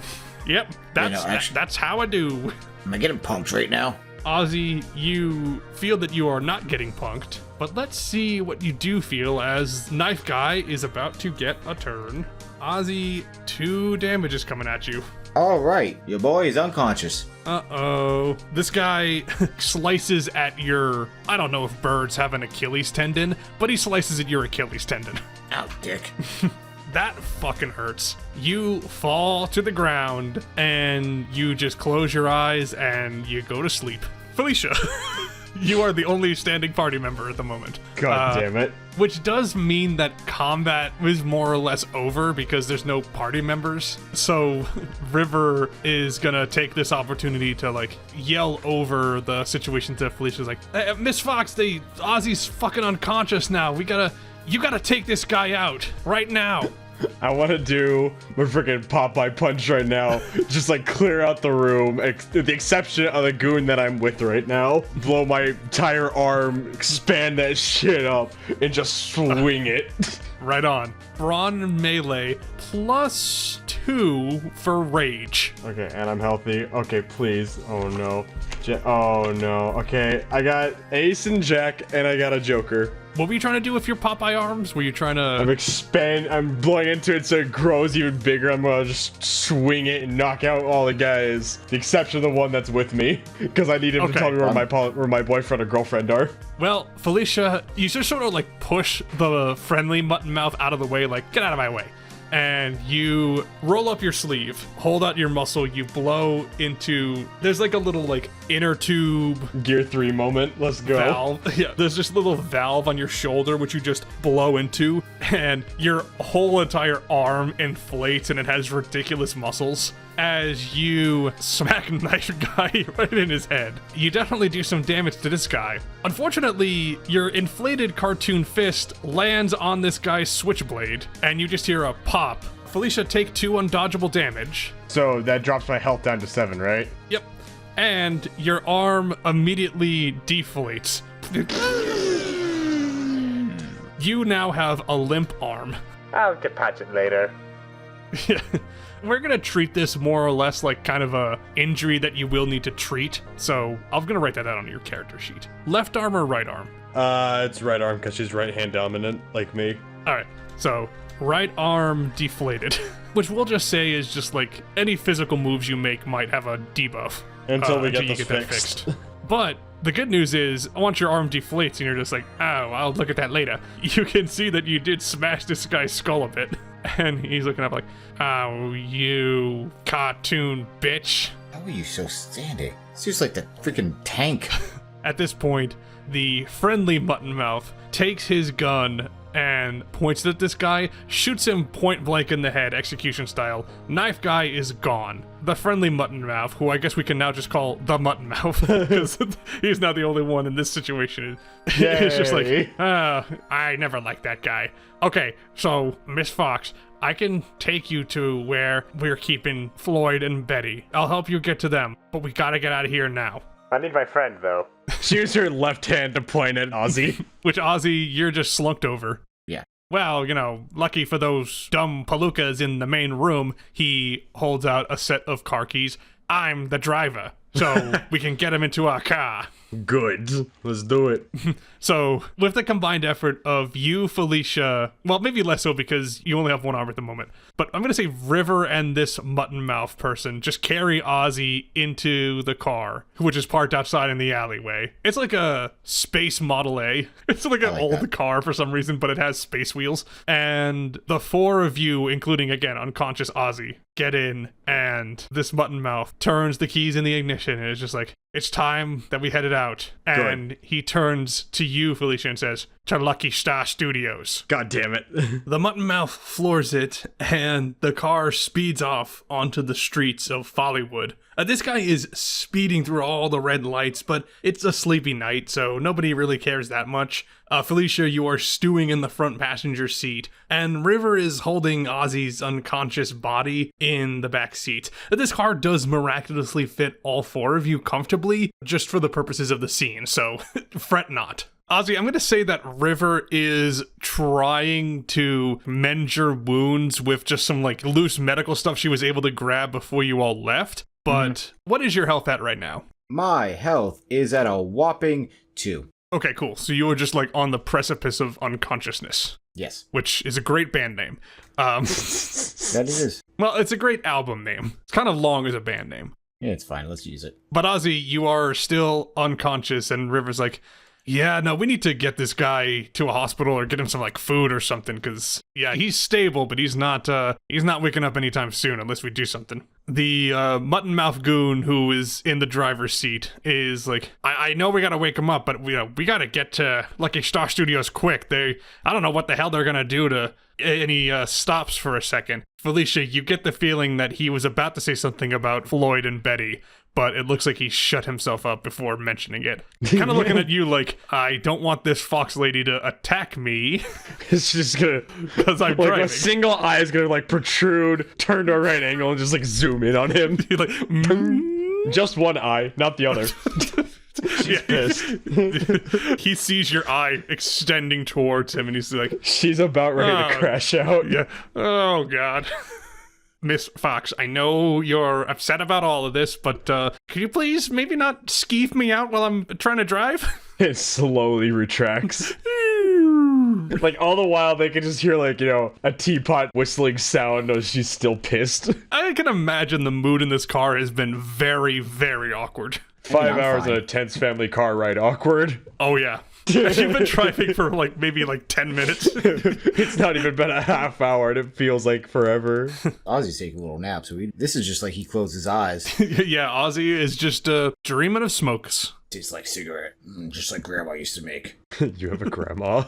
Yep, that's how I do. Am I getting punked right now? Ozzy, you feel that you are not getting punked, but let's see what you do feel as Knife Guy is about to get a turn. Ozzy, 2 damage is coming at you. All right, your boy is unconscious. Uh-oh. This guy slices at your... I don't know if birds have an Achilles tendon, but he slices at your Achilles tendon. Ow, dick. That fucking hurts. You fall to the ground, and you just close your eyes, and you go to sleep. Felicia, You are the only standing party member at the moment. God damn it. Which does mean that combat is more or less over because there's no party members. So River is gonna take this opportunity to like yell over the situation to Felicia's like, Miss Fox, Ozzy's fucking unconscious now. You gotta take this guy out right now. I want to do my freaking Popeye punch right now. Just like clear out the room, with the exception of the goon that I'm with right now. Blow my entire arm, expand that shit up, and just swing it. Right on. Brawn melee +2 for rage. Okay, and I'm healthy. Okay, please. Oh no. Oh no. Okay, I got Ace and Jack, and I got a Joker. What were you trying to do with your Popeye arms? Were you trying to... I'm blowing into it so it grows even bigger. I'm gonna just swing it and knock out all the guys. The exception of the one that's with me. Because I need him to tell me where my boyfriend or girlfriend are. Well, Felicia, you just sort of like push the friendly Muttonmouth out of the way, like, get out of my way. And you roll up your sleeve, hold out your muscle, you blow into, there's like a little like inner tube Gear 3 moment, let's go. valve. Yeah, there's this little valve on your shoulder which you just blow into, and your whole entire arm inflates and it has ridiculous muscles. As you smack knife guy right in his head. You definitely do some damage to this guy. Unfortunately, your inflated cartoon fist lands on this guy's switchblade, and you just hear a pop. Felicia, take 2 undodgeable damage. So that drops my health down to 7, right? Yep. And your arm immediately deflates. You now have a limp arm. I'll get patch it later. Yeah. We're gonna treat this more or less like kind of a injury that you will need to treat. So I'm gonna write that out on your character sheet. Left arm or right arm? It's right arm because she's right hand dominant like me. All right. So right arm deflated, which we'll just say is just like any physical moves you make might have a debuff Until we until get you this that fixed. But the good news is, once your arm deflates and you're just like, oh, I'll look at that later, you can see that you did smash this guy's skull a bit. And he's looking up like, oh, you cartoon bitch. How are you so standing? It's just like the freaking tank. At this point, the friendly Muttonmouth takes his gun and points it at this guy, shoots him point blank in the head, execution style. Knife guy is gone. The friendly Muttonmouth, who I guess we can now just call the Muttonmouth, because he's now the only one in this situation. It's just like, I never liked that guy. Okay, so Miss Fox, I can take you to where we're keeping Floyd and Betty. I'll help you get to them, but we gotta get out of here now. I need my friend, though. She used her left hand to point at Ozzy. Which, Ozzy, you're just slunked over. Yeah. Well, you know, lucky for those dumb palookas in the main room, he holds out a set of car keys. I'm the driver, so we can get him into our car. Good. Let's do it. So, with the combined effort of you, Felicia, well, maybe less so because you only have one arm at the moment, but I'm going to say River and this Muttonmouth person just carry Ozzy into the car, which is parked outside in the alleyway. It's like a space Model A. It's like an old car for some reason, but it has space wheels. And the 4 of you, including, again, unconscious Ozzy, get in, and this Muttonmouth turns the keys in the ignition and is just like, it's time that we headed out. And he turns to you, Felicia, and says, to Lucky Star Studios. God damn it. The Muttonmouth floors it, and the car speeds off onto the streets of Follywood. This guy is speeding through all the red lights, but it's a sleepy night, so nobody really cares that much. Felicia, you are stewing in the front passenger seat, and River is holding Ozzy's unconscious body in the back seat. This car does miraculously fit all 4 of you comfortably, just for the purposes of the scene, so fret not. Ozzy, I'm going to say that River is trying to mend your wounds with just some like loose medical stuff she was able to grab before you all left. But what is your health at right now? My health is at a whopping 2. Okay, cool. So you were just like on the precipice of unconsciousness. Yes. Which is a great band name. That it is. Well, it's a great album name. It's kind of long as a band name. Yeah, it's fine. Let's use it. But Ozzy, you are still unconscious, and River's like, Yeah, no, we need to get this guy to a hospital or get him some like food or something, because yeah, he's stable, but he's not waking up anytime soon unless we do something. The Muttonmouth goon who is in the driver's seat is like, I know we gotta wake him up, but we gotta get to Lucky Star Studios quick. I don't know what the hell they're gonna do to. And he stops for a second. Felicia, you get the feeling that he was about to say something about Floyd and Betty, but it looks like he shut himself up before mentioning it. Kind of looking at you like, I don't want this fox lady to attack me. It's just gonna, because I'm like driving. a single eye is gonna like protrude, turn to a right angle, and just like zoom in on him. You're like, Just one eye, not the other. She's pissed. He sees your eye extending towards him, and he's like, She's about ready to crash out. yeah, oh god. Miss Fox, I know you're upset about all of this, but could you please maybe not skeeve me out while I'm trying to drive? It slowly retracts. Like, all the while, they can just hear, like, a teapot whistling sound as she's still pissed. I can imagine the mood in this car has been very, very awkward. 5 I'm hours fine. of a tense family car ride awkward. Oh, yeah. You've been driving for, maybe 10 minutes. It's not even been a half hour, and it feels like forever. Ozzy's taking a little nap, so this is just like he closed his eyes. Yeah, Ozzy is just dreaming of smokes. Tastes like cigarette, just like Grandma used to make. You have a grandma.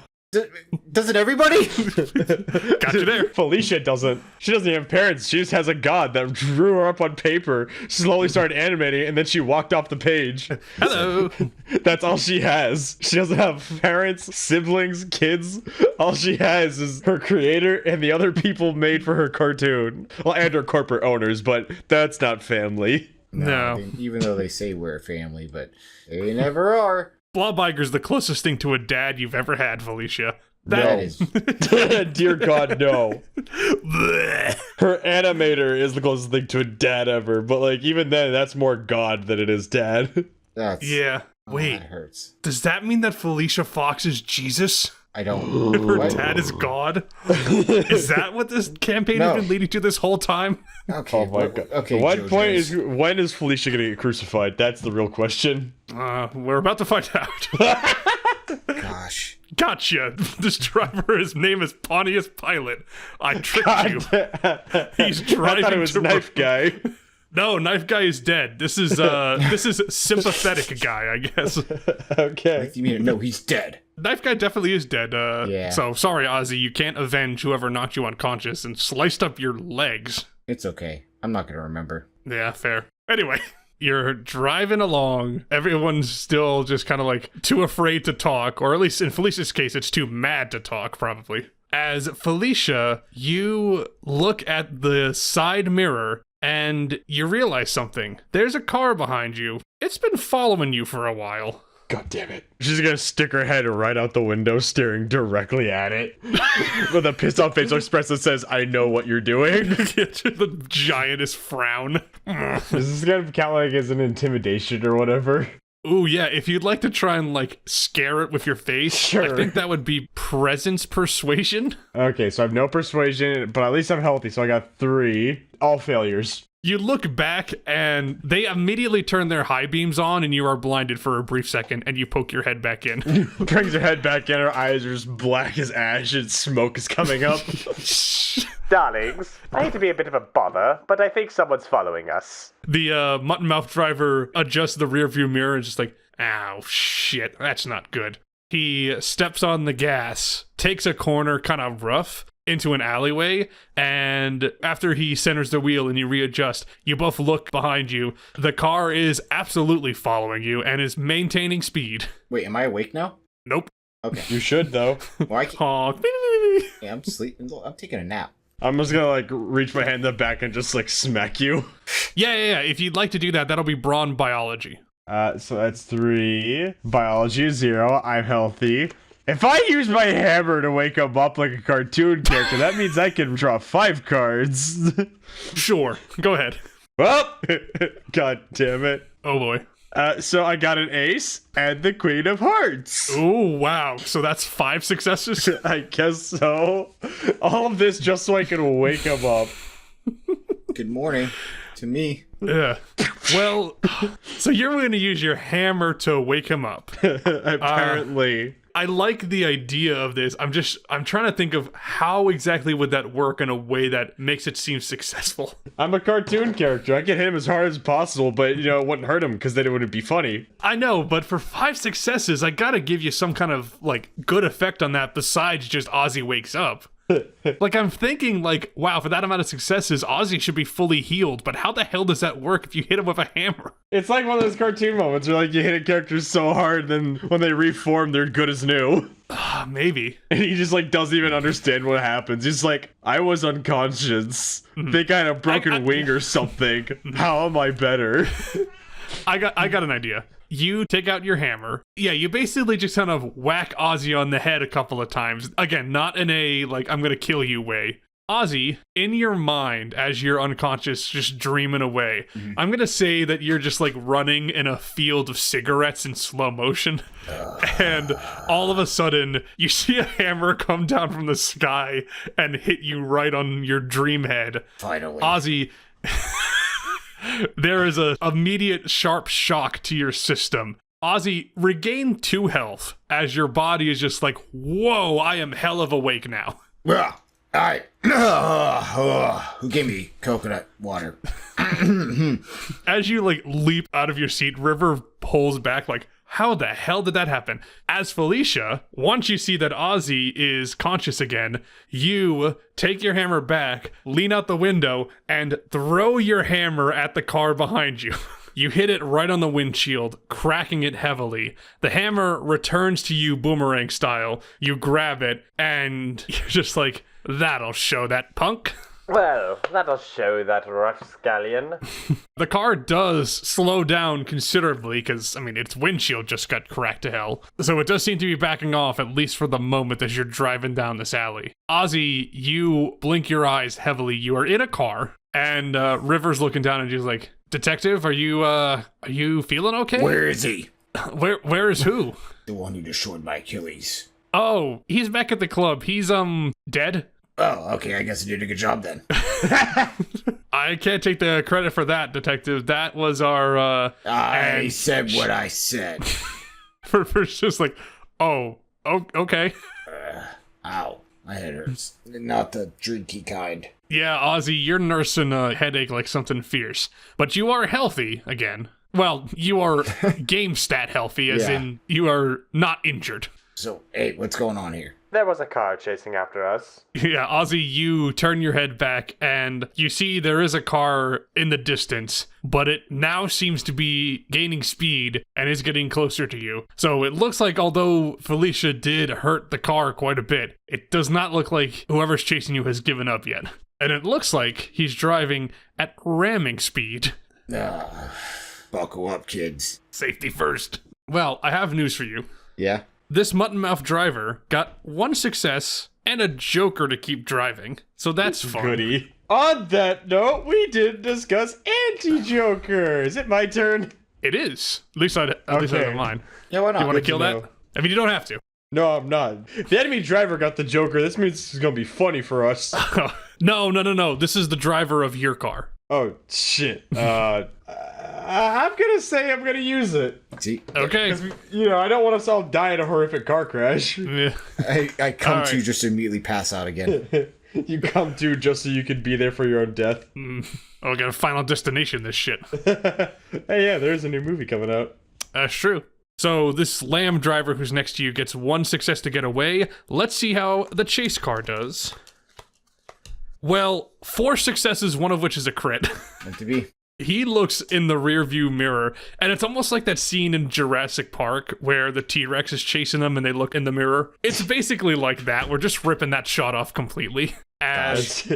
Doesn't everybody? Got you there. Felicia doesn't. She doesn't have parents. She just has a god that drew her up on paper, slowly started animating, and then she walked off the page. Hello. That's all she has. She doesn't have parents, siblings, kids. All she has is her creator and the other people made for her cartoon. Well, and her corporate owners, but that's not family. No. Even though they say we're a family, but they never are. Blobbiger's the closest thing to a dad you've ever had, Felicia. That is. Dear God, no. Bleh. Her animator is the closest thing to a dad ever, but even then, that's more God than it is dad. That's. Yeah. Oh, Wait, that hurts. does that mean that Felicia Fox is Jesus? I don't. Her What? dad is God? Is that what this campaign has No. been leading to this whole time? Okay. Oh my God. Okay. When is Felicia gonna get crucified? That's the real question. We're about to find out. Gosh. Gotcha. This driver, his name is Pontius Pilate. I tricked you. He's I driving thought it was to Knife Guy. No, Knife Guy is dead. This is sympathetic guy, I guess. Okay. You mean no? He's dead. Knife Guy definitely is dead. Yeah. So sorry, Ozzy, you can't avenge whoever knocked you unconscious and sliced up your legs. It's okay. I'm not gonna remember. Yeah, fair. Anyway, you're driving along. Everyone's still just kind of too afraid to talk, or at least in Felicia's case, it's too mad to talk, probably. As Felicia, you look at the side mirror and you realize something. There's a car behind you. It's been following you for a while. God damn it. She's gonna stick her head right out the window, staring directly at it. With a pissed off facial expression that says, I know what you're doing. The giantest frown. Is this gonna count as an intimidation or whatever? Ooh, yeah, if you'd like to try and, scare it with your face, Sure. I think that would be presence persuasion. Okay, so I have no persuasion, but at least I'm healthy, so I got 3. All failures. You look back, and they immediately turn their high beams on, and you are blinded for a brief second, and you poke your head back in. Brings her head back in, her eyes are just black as ash, and smoke is coming up. Darlings, I hate to be a bit of a bother, but I think someone's following us. The Muttonmouth driver adjusts the rearview mirror and just ow, shit, that's not good. He steps on the gas, takes a corner kind of rough into an alleyway, and after he centers the wheel and you readjust, you both look behind you. The car is absolutely following you and is maintaining speed. Wait, am I awake now? Nope. Okay. You should, though. Well, I can't. Honk. Yeah, I'm sleeping. I'm taking a nap. I'm just gonna, reach my hand in the back and just, smack you. Yeah. If you'd like to do that, that'll be brawn biology. So that's 3. Biology is 0. I'm healthy. If I use my hammer to wake him up like a cartoon character, that means I can draw 5 cards. Sure. Go ahead. Well, God damn it. Oh boy. So I got an ace and the Queen of Hearts. Oh, wow. So that's 5 successes? I guess so. All of this just so I can wake him up. Good morning to me. Yeah. Well, so you're going to use your hammer to wake him up. Apparently. I like the idea of this. I'm trying to think of how exactly would that work in a way that makes it seem successful. I'm a cartoon character. I can hit him as hard as possible, but, it wouldn't hurt him because then it wouldn't be funny. I know, but for 5 successes, I gotta give you some kind of, good effect on that besides just Ozzy wakes up. I'm thinking, wow, for that amount of successes, Ozzy should be fully healed, but how the hell does that work if you hit him with a hammer? It's like one of those cartoon moments where, you hit a character so hard, then when they reform, they're good as new. Maybe. And he just, doesn't even understand what happens. He's like, I was unconscious. Think I had a broken wing or something. How am I better? I got an idea. You take out your hammer. Yeah, you basically just kind of whack Ozzy on the head a couple of times. Again, not in a, I'm gonna kill you way. Ozzy, in your mind, as you're unconscious, just dreaming away, I'm gonna say that you're just, running in a field of cigarettes in slow motion. And all of a sudden, you see a hammer come down from the sky and hit you right on your dream head. Finally. Ozzy... There is a immediate sharp shock to your system. Ozzy, regain 2 health as your body is just like, whoa, I am hell of awake now. All right. Who gave me coconut water? As you leap out of your seat, River pulls back how the hell did that happen? As Felicia, once you see that Ozzy is conscious again, you take your hammer back, lean out the window, and throw your hammer at the car behind you. You hit it right on the windshield, cracking it heavily. The hammer returns to you boomerang style. You grab it, and you're just like, that'll show that punk. Well, that'll show that rapscallion. The car does slow down considerably because, its windshield just got cracked to hell. So it does seem to be backing off, at least for the moment, as you're driving down this alley. Ozzy, you blink your eyes heavily. You are in a car, and River's looking down and she's like, Detective, are you feeling okay? Where is he? Where is who? The one who destroyed my Achilles. Oh, he's back at the club. He's, dead? Oh, okay, I guess I did a good job then. I can't take the credit for that, Detective. That was our, I said what I said. For just okay. Ow, my head hurts. Not the drinky kind. Yeah, Ozzy, you're nursing a headache like something fierce. But you are healthy again. Well, you are game stat healthy, as in you are not injured. So, hey, what's going on here? There was a car chasing after us. Yeah, Ozzy, you turn your head back and you see there is a car in the distance, but it now seems to be gaining speed and is getting closer to you. So it looks like although Felicia did hurt the car quite a bit, it does not look like whoever's chasing you has given up yet. And it looks like he's driving at ramming speed. Buckle up, kids. Safety first. Well, I have news for you. Yeah? This Muttonmouth driver got 1 success and a joker to keep driving, so that's fun. Goody. On that note, we did discuss anti-joker. Is it my turn? It is. At least I don't mind. Yeah, why not? You want to Good kill to that? know. You don't have to. No, I'm not. If the enemy driver got the joker, this means this is going to be funny for us. No. This is the driver of your car. Oh, shit. I'm going to say I'm going to use it. See? Okay. I don't want us all die in a horrific car crash. Yeah. I come All to right. just immediately pass out again. You come to just so you can be there for your own death. Oh, got a Final Destination, this shit. Hey, yeah, there's a new movie coming out. That's true. So this lamb driver who's next to you gets 1 success to get away. Let's see how the chase car does. Well, 4 successes, one of which is a crit. Meant to be. He looks in the rearview mirror, and it's almost like that scene in Jurassic Park where the T-Rex is chasing them and they look in the mirror. It's basically like that. We're just ripping that shot off completely. As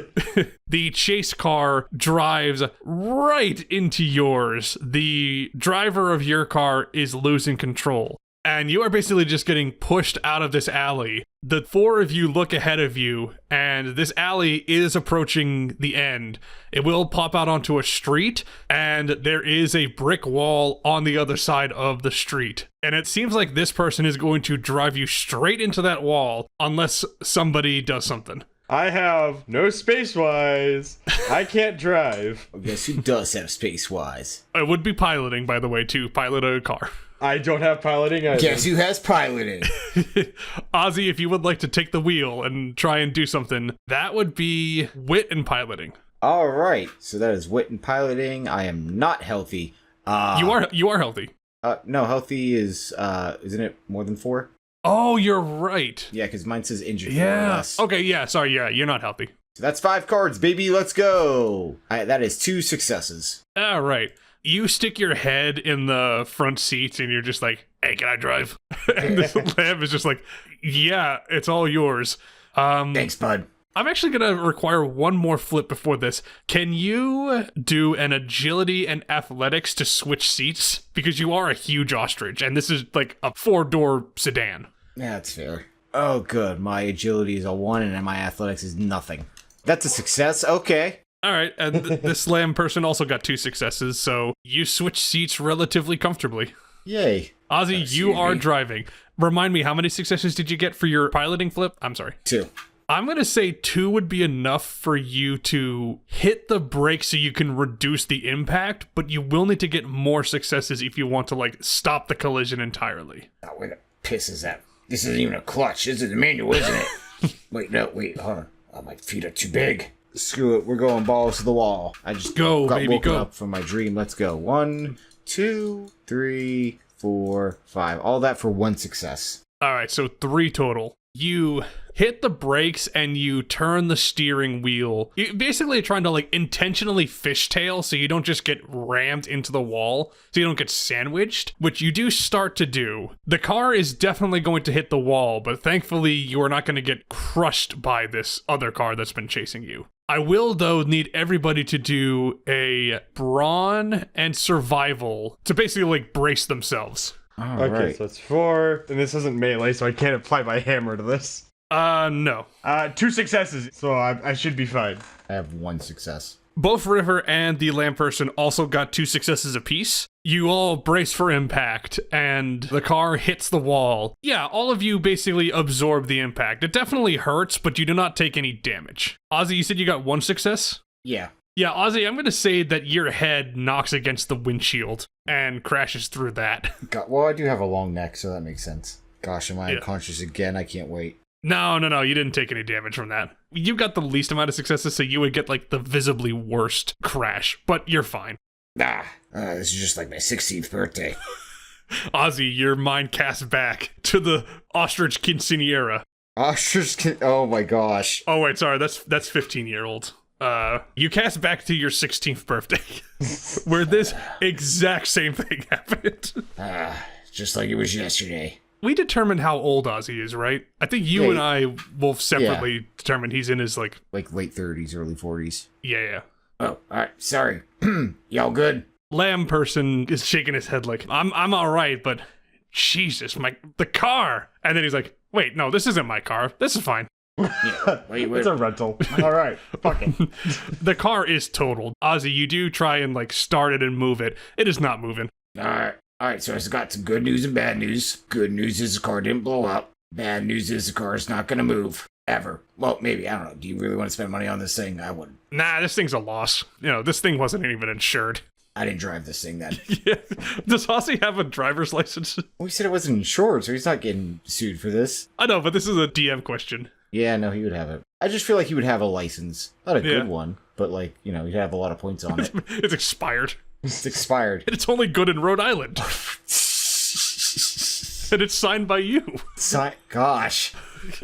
the chase car drives right into yours. The driver of your car is losing control. And you are basically just getting pushed out of this alley. The 4 of you look ahead of you, and this alley is approaching the end. It will pop out onto a street, and there is a brick wall on the other side of the street. And it seems like this person is going to drive you straight into that wall unless somebody does something. I have no space-wise. I can't drive. I guess who does have space-wise? It would be piloting, by the way, to pilot a car. I don't have piloting either. Guess who has piloting? Ozzy, if you would like to take the wheel and try and do something, that would be wit and piloting. All right, so that is wit and piloting. I am not healthy. You are healthy. No, healthy is, isn't it more than 4? Oh, you're right. Yeah, because mine says injured. Yeah. Okay, yeah, sorry, yeah, you're not healthy. So that's 5 cards, baby. Let's go. That is 2 successes. All right. You stick your head in the front seat and you're just like, hey, can I drive? And this lamb is just like, yeah, it's all yours. Thanks, bud. I'm actually going to require one more flip before this. Can you do an agility and athletics to switch seats? Because you are a huge ostrich, and this is like a 4-door sedan. Yeah, that's fair. Oh, good. My agility is a 1, and my athletics is nothing. That's a success. Okay. All right, and this lamb person also got 2 successes, so you switch seats relatively comfortably. Yay. Ozzy, you are driving. Remind me, how many successes did you get for your piloting flip? I'm sorry. 2. I'm going to say 2 would be enough for you to hit the brake so you can reduce the impact, but you will need to get more successes if you want to, like, stop the collision entirely. Oh, where the piss is that? This isn't even a clutch. This is the manual, isn't it? Wait, hold on. Oh, my feet are too big. Screw it. We're going balls to the wall. I just got woken up from my dream. Let's go. 1, 2, 3, 4, 5. All that for 1 success. All right, so 3 total. You hit the brakes and you turn the steering wheel. You basically are trying to like intentionally fishtail so you don't just get rammed into the wall, so you don't get sandwiched, which you do start to do. The car is definitely going to hit the wall, but thankfully you are not going to get crushed by this other car that's been chasing you. I will, though, need everybody to do a brawn and survival to basically like brace themselves. Okay, right. so it's 4, and this isn't melee, so I can't apply my hammer to this. No. 2 successes, so I should be fine. I have 1 success. Both River and the lamb person also got 2 successes apiece. You all brace for impact, and the car hits the wall. Yeah, all of you basically absorb the impact. It definitely hurts, but you do not take any damage. Ozzy, you said you got 1 success? Yeah. Yeah, Ozzy, I'm going to say that your head knocks against the windshield and crashes through that. Well, I do have a long neck, so that makes sense. Gosh, am I unconscious again? I can't wait. No, you didn't take any damage from that. You got the least amount of successes, so you would get, like, the visibly worst crash, but you're fine. This is just like my 16th birthday. Ozzy, your mind casts back to the ostrich quinceanera. Oh my gosh. Oh, wait, sorry, that's 15-year-old. You cast back to your 16th birthday, where this exact same thing happened. Just like it was yesterday. We determined how old Ozzy is, right? I think you and I will separately determine he's in his, like late 30s, early 40s. Yeah. Oh, alright, sorry. Y'all good? Lamb person is shaking his head like, I'm alright, but Jesus, the car! And then he's like, wait, no, this isn't my car. This is fine. Yeah, wait. It's a rental. All right, fuck it. The car is totaled. Ozzy, you do try and like start it and move it. It is not moving. All right. So I've got some good news and bad news. Good news is the car didn't blow up. Bad news is the car is not going to move ever. Well, maybe, I don't know. Do you really want to spend money on this thing? I wouldn't. Nah, this thing's a loss. This thing wasn't even insured. I didn't drive this thing then. Yeah. Does Ozzy have a driver's license? Well, he said it wasn't insured, so he's not getting sued for this. I know, but this is a DM question. Yeah, no, he would have it. I just feel like he would have a license. Not a good one, but like, he'd have a lot of points on it. It's expired. It's expired. And it's only good in Rhode Island. And it's signed by you. Gosh.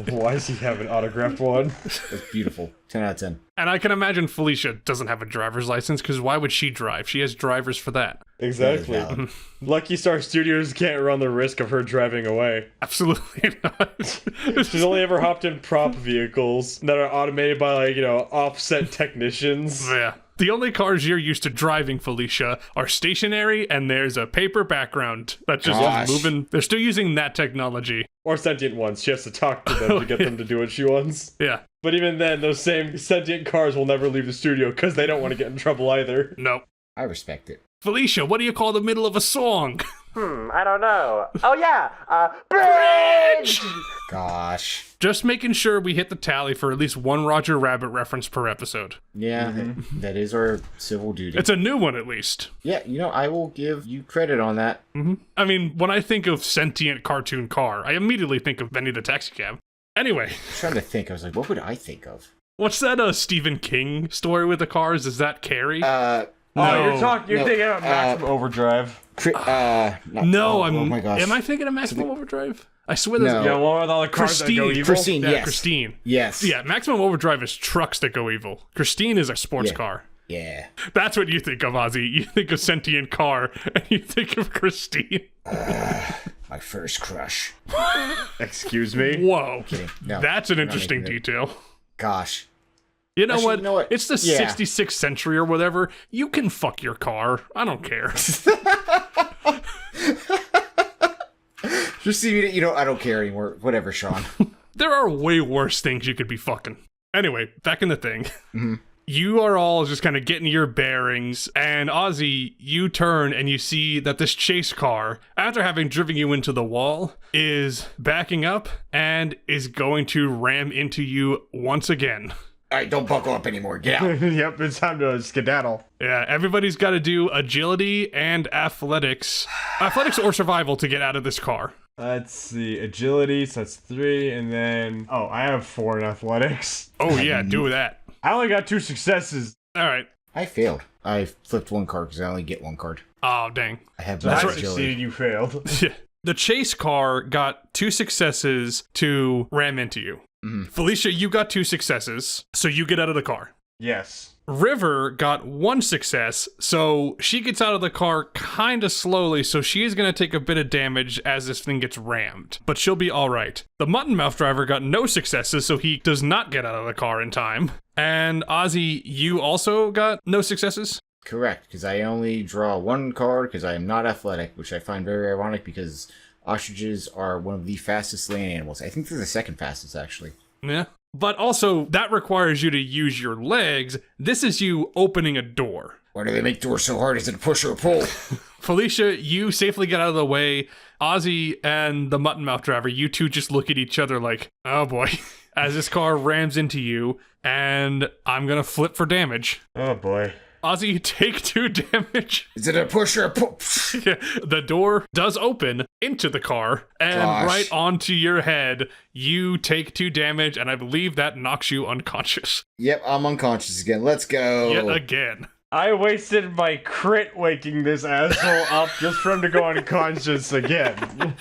Why does he have an autographed one? That's beautiful. 10 out of 10. And I can imagine Felicia doesn't have a driver's license, because why would she drive? She has drivers for that. Exactly. Lucky Star Studios can't run the risk of her driving away. Absolutely not. She's only ever hopped in prop vehicles that are automated by, offset technicians. Yeah. The only cars you're used to driving, Felicia, are stationary, and there's a paper background that's just moving. They're still using that technology. Or sentient ones. She has to talk to them to get them to do what she wants. Yeah. But even then, those same sentient cars will never leave the studio because they don't want to get in trouble either. No. I respect it. Felicia, what do you call the middle of a song? I don't know. Oh yeah, bridge! Gosh. Just making sure we hit the tally for at least one Roger Rabbit reference per episode. Yeah, that is our civil duty. It's a new one, at least. Yeah, I will give you credit on that. I mean, when I think of sentient cartoon car, I immediately think of Benny the Taxi Cab. Anyway. I was trying to think. I was like, what would I think of? What's that Stephen King story with the cars? Is that Carrie? You're thinking about Maximum Overdrive. No, oh my gosh. Am I thinking of Maximum Overdrive? I swear there's Yeah, one with all the cars that go evil. Christine, Yeah, yes. Christine. Yes. Yeah, Maximum Overdrive is trucks that go evil. Christine is a sports car. Yeah. That's what you think of, Ozzy. You think of sentient car, and you think of Christine. My first crush. Excuse me? Whoa. Kidding. No, That's an not interesting making it. detail. Gosh. You know, Actually, what? you know what? It's the Yeah. 66th century or whatever. You can fuck your car. I don't care. Just see, I don't care anymore. Whatever, Sean. There are way worse things you could be fucking. Anyway, back in the thing. You are all just kind of getting your bearings, and Ozzy, you turn and you see that this chase car, after having driven you into the wall, is backing up and is going to ram into you once again. All right, don't buckle up anymore. Get out. Yep, it's time to skedaddle. Yeah, everybody's got to do agility and athletics. Athletics or survival to get out of this car. Let's see, agility, so that's 3, and then... Oh, I have 4 in athletics. Oh yeah, do that. I only got 2 successes. All right. I failed. I flipped one card because I only get one card. Oh, dang. I have So no I agility. succeeded, you failed. The chase car got 2 successes to ram into you. Felicia, you got 2 successes, so you get out of the car. Yes. River got 1 success, so she gets out of the car kind of slowly, so she is going to take a bit of damage as this thing gets rammed. But she'll be alright. The Muttonmouth driver got no successes, so he does not get out of the car in time. And Ozzy, you also got no successes? Correct, because I only draw one card because I am not athletic, which I find very ironic because ostriches are one of the fastest land animals. I think they're the second fastest, actually. Yeah. But also, that requires you to use your legs. This is you opening a door. Why do they make doors so hard? Is it a push or a pull? Felicia, you safely get out of the way. Ozzy and the Muttonmouth driver, you two just look at each other like, oh boy, as this car rams into you, and I'm gonna flip for damage. Oh boy. Ozzy, you take 2 damage. Is it a push or a pull? The door does open into the car, and Gosh. right onto your head, you take 2 damage, and I believe that knocks you unconscious. Yep, I'm unconscious again. Let's go. Yet again. I wasted my crit waking this asshole up just for him to go unconscious again.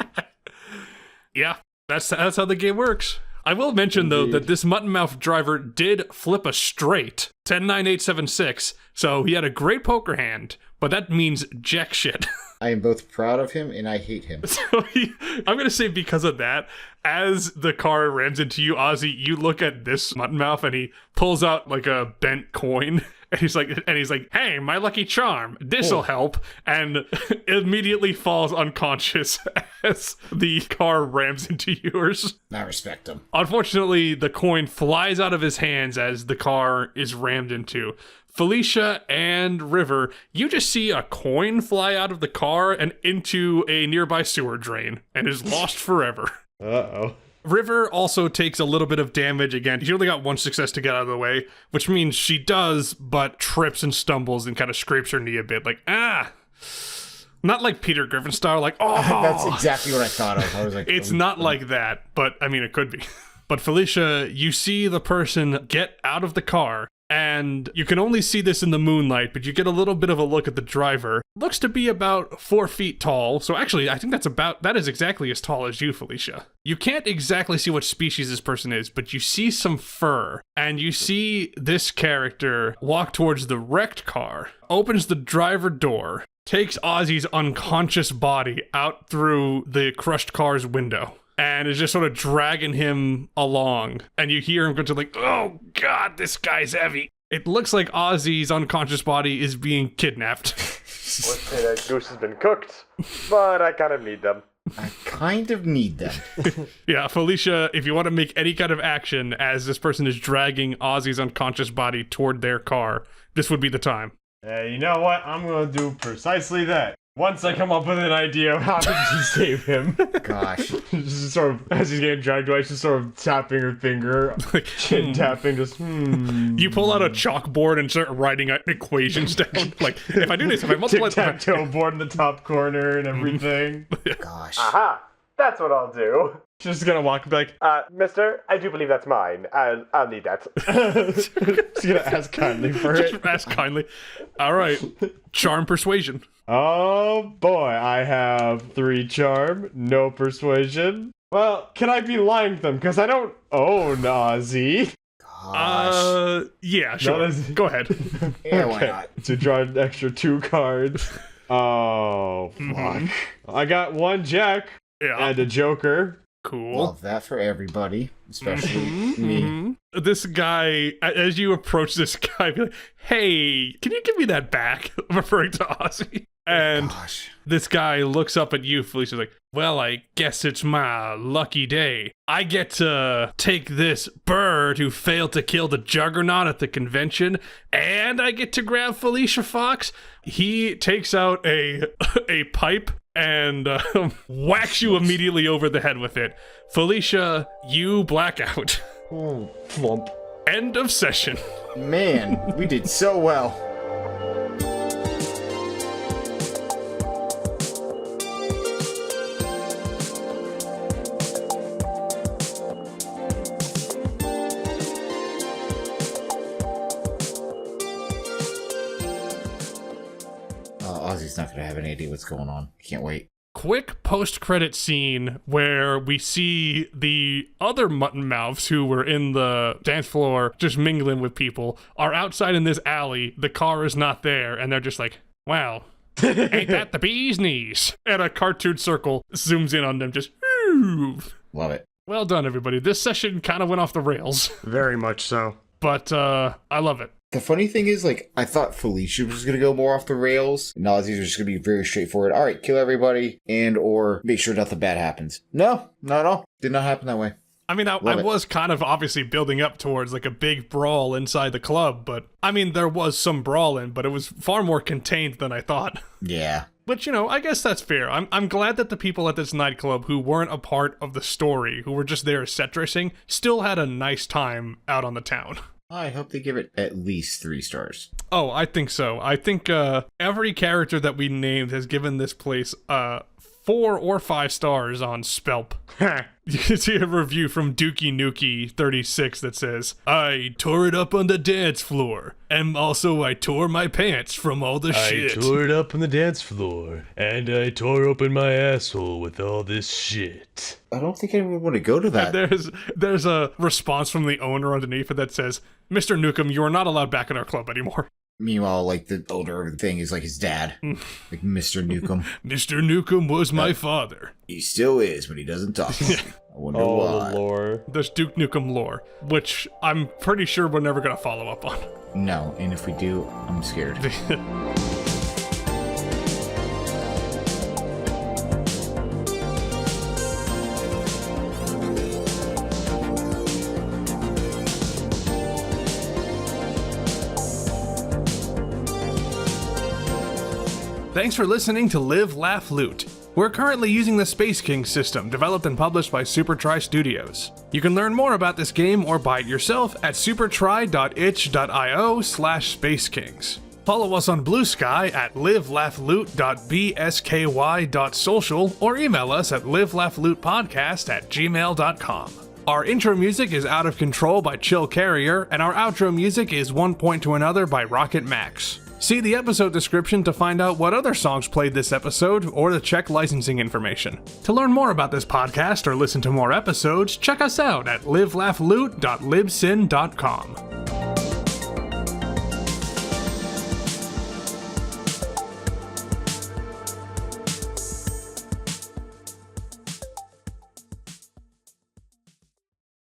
Yeah, that's how the game works. I will mention, though, that this Muttonmouth driver did flip a straight, 10-9-8-7-6, so he had a great poker hand, but that means jack shit. I am both proud of him and I hate him. So I'm going to say because of that, as the car rams into you, Ozzy, you look at this Muttonmouth and he pulls out like a bent coin. And he's like, hey, my lucky charm, this'll help, and immediately falls unconscious as the car rams into yours. I respect him. Unfortunately, the coin flies out of his hands as the car is rammed into. Felicia and River, you just see a coin fly out of the car and into a nearby sewer drain, and is lost forever. Uh-oh. River also takes a little bit of damage again. She only got 1 success to get out of the way, which means she does, but trips and stumbles and kind of scrapes her knee a bit. Like, not like Peter Griffin style, like, oh. That's exactly what I thought of. I was like, It's not like that, but I mean, it could be. But Felicia, you see the person get out of the car, and you can only see this in the moonlight, but you get a little bit of a look at the driver. Looks to be about 4 feet tall. So actually, I think that is exactly as tall as you, Felicia. You can't exactly see what species this person is, but you see some fur, and you see this character walk towards the wrecked car, opens the driver door, takes Ozzy's unconscious body out through the crushed car's window, and is just sort of dragging him along. And you hear him go to like, oh god, this guy's heavy. It looks like Ozzy's unconscious body is being kidnapped. Let's say that goose has been cooked, but I kind of need them. I kind of need them. Yeah, Felicia, if you want to make any kind of action as this person is dragging Ozzy's unconscious body toward their car, this would be the time. You know what? I'm gonna do precisely that. Once I come up with an idea of how to save him, Gosh. just sort of, as he's getting dragged away, she's sort of tapping her finger, chin tapping, just, You pull out a chalkboard and start writing equations down. Like, if I do this, if I multiply... tic-tac-toe board in the top corner and everything. Gosh. Aha! That's what I'll do. She's just gonna walk and be like, Mister, I do believe that's mine. I'll need that. she's gonna ask kindly for it. Just ask kindly. All right. Charm persuasion. Oh boy, I have 3 charm, no persuasion. Well, can I be lying to them? Because I don't own Ozzy. Gosh. Yeah, sure. No, that's- Go ahead. Yeah, why not? To draw an extra 2 cards. Oh, fuck. I got 1 jack Yeah. and a joker. Cool. Love that for everybody, especially me. This guy, as you approach this guy, be like, hey, can you give me that back? I'm referring to Ozzy. And Gosh. this guy looks up at you, Felicia's like, well, I guess it's my lucky day. I get to take this bird who failed to kill the Juggernaut at the convention, and I get to grab Felicia Fox. He takes out a pipe and whacks you immediately over the head with it. Felicia, you black out. Oh, flump. End of session. Man, we did so well. Ozzy's not gonna have any idea what's going on. Can't wait. Quick post-credit scene where we see the other Muttonmouths who were in the dance floor just mingling with people are outside in this alley. The car is not there, and they're just like, wow, ain't that the bee's knees? And a cartoon circle zooms in on them, just, "Ooh." Love it. Well done, everybody. This session kind of went off the rails, Very much so. but I love it. The funny thing is, like, I thought Felicia was going to go more off the rails. And Ozzy's just going to be very straightforward. All right, kill everybody and or make sure nothing bad happens. No, not at all. Did not happen that way. I mean, I Love it. was kind of obviously building up towards like a big brawl inside the club, but I mean, there was some brawling, but it was far more contained than I thought. Yeah. But, you know, I guess that's fair. I'm glad that the people at this nightclub who weren't a part of the story, who were just there set dressing, still had a nice time out on the town. I hope they give it at least 3 stars. Oh, I think so. I think every character that we named has given this place 4 or 5 stars on Spelp. You can see a review from Dookie Nukie 36 that says, I tore it up on the dance floor, and also I tore my pants from all the shit. I tore it up on the dance floor, and I tore open my asshole with all this shit. I don't think anyone would want to go to that. There's a response from the owner underneath it that says, Mr. Newcomb, you are not allowed back in our club anymore. Meanwhile, like, the owner of the thing is like his dad. Like Mr. Newcomb. Mr. Newcomb was my father. He still is, but he doesn't talk. I wonder Oh, why. the lore. There's Duke Nukem lore, which I'm pretty sure we're never going to follow up on. No, and if we do, I'm scared. Thanks for listening to Live, Laugh, Loot. We're currently using the Space King system, developed and published by SuperTry Studios. You can learn more about this game or buy it yourself at supertry.itch.io/spacekings. Follow us on Blue Sky at livelaughloot.bsky.social or email us at livelaughlootpodcast@gmail.com. Our intro music is Out of Control by Chill Carrier, and our outro music is One Point to Another by Rocket Max. See the episode description to find out what other songs played this episode or to check licensing information. To learn more about this podcast or listen to more episodes, check us out at livelaughloot.libsyn.com.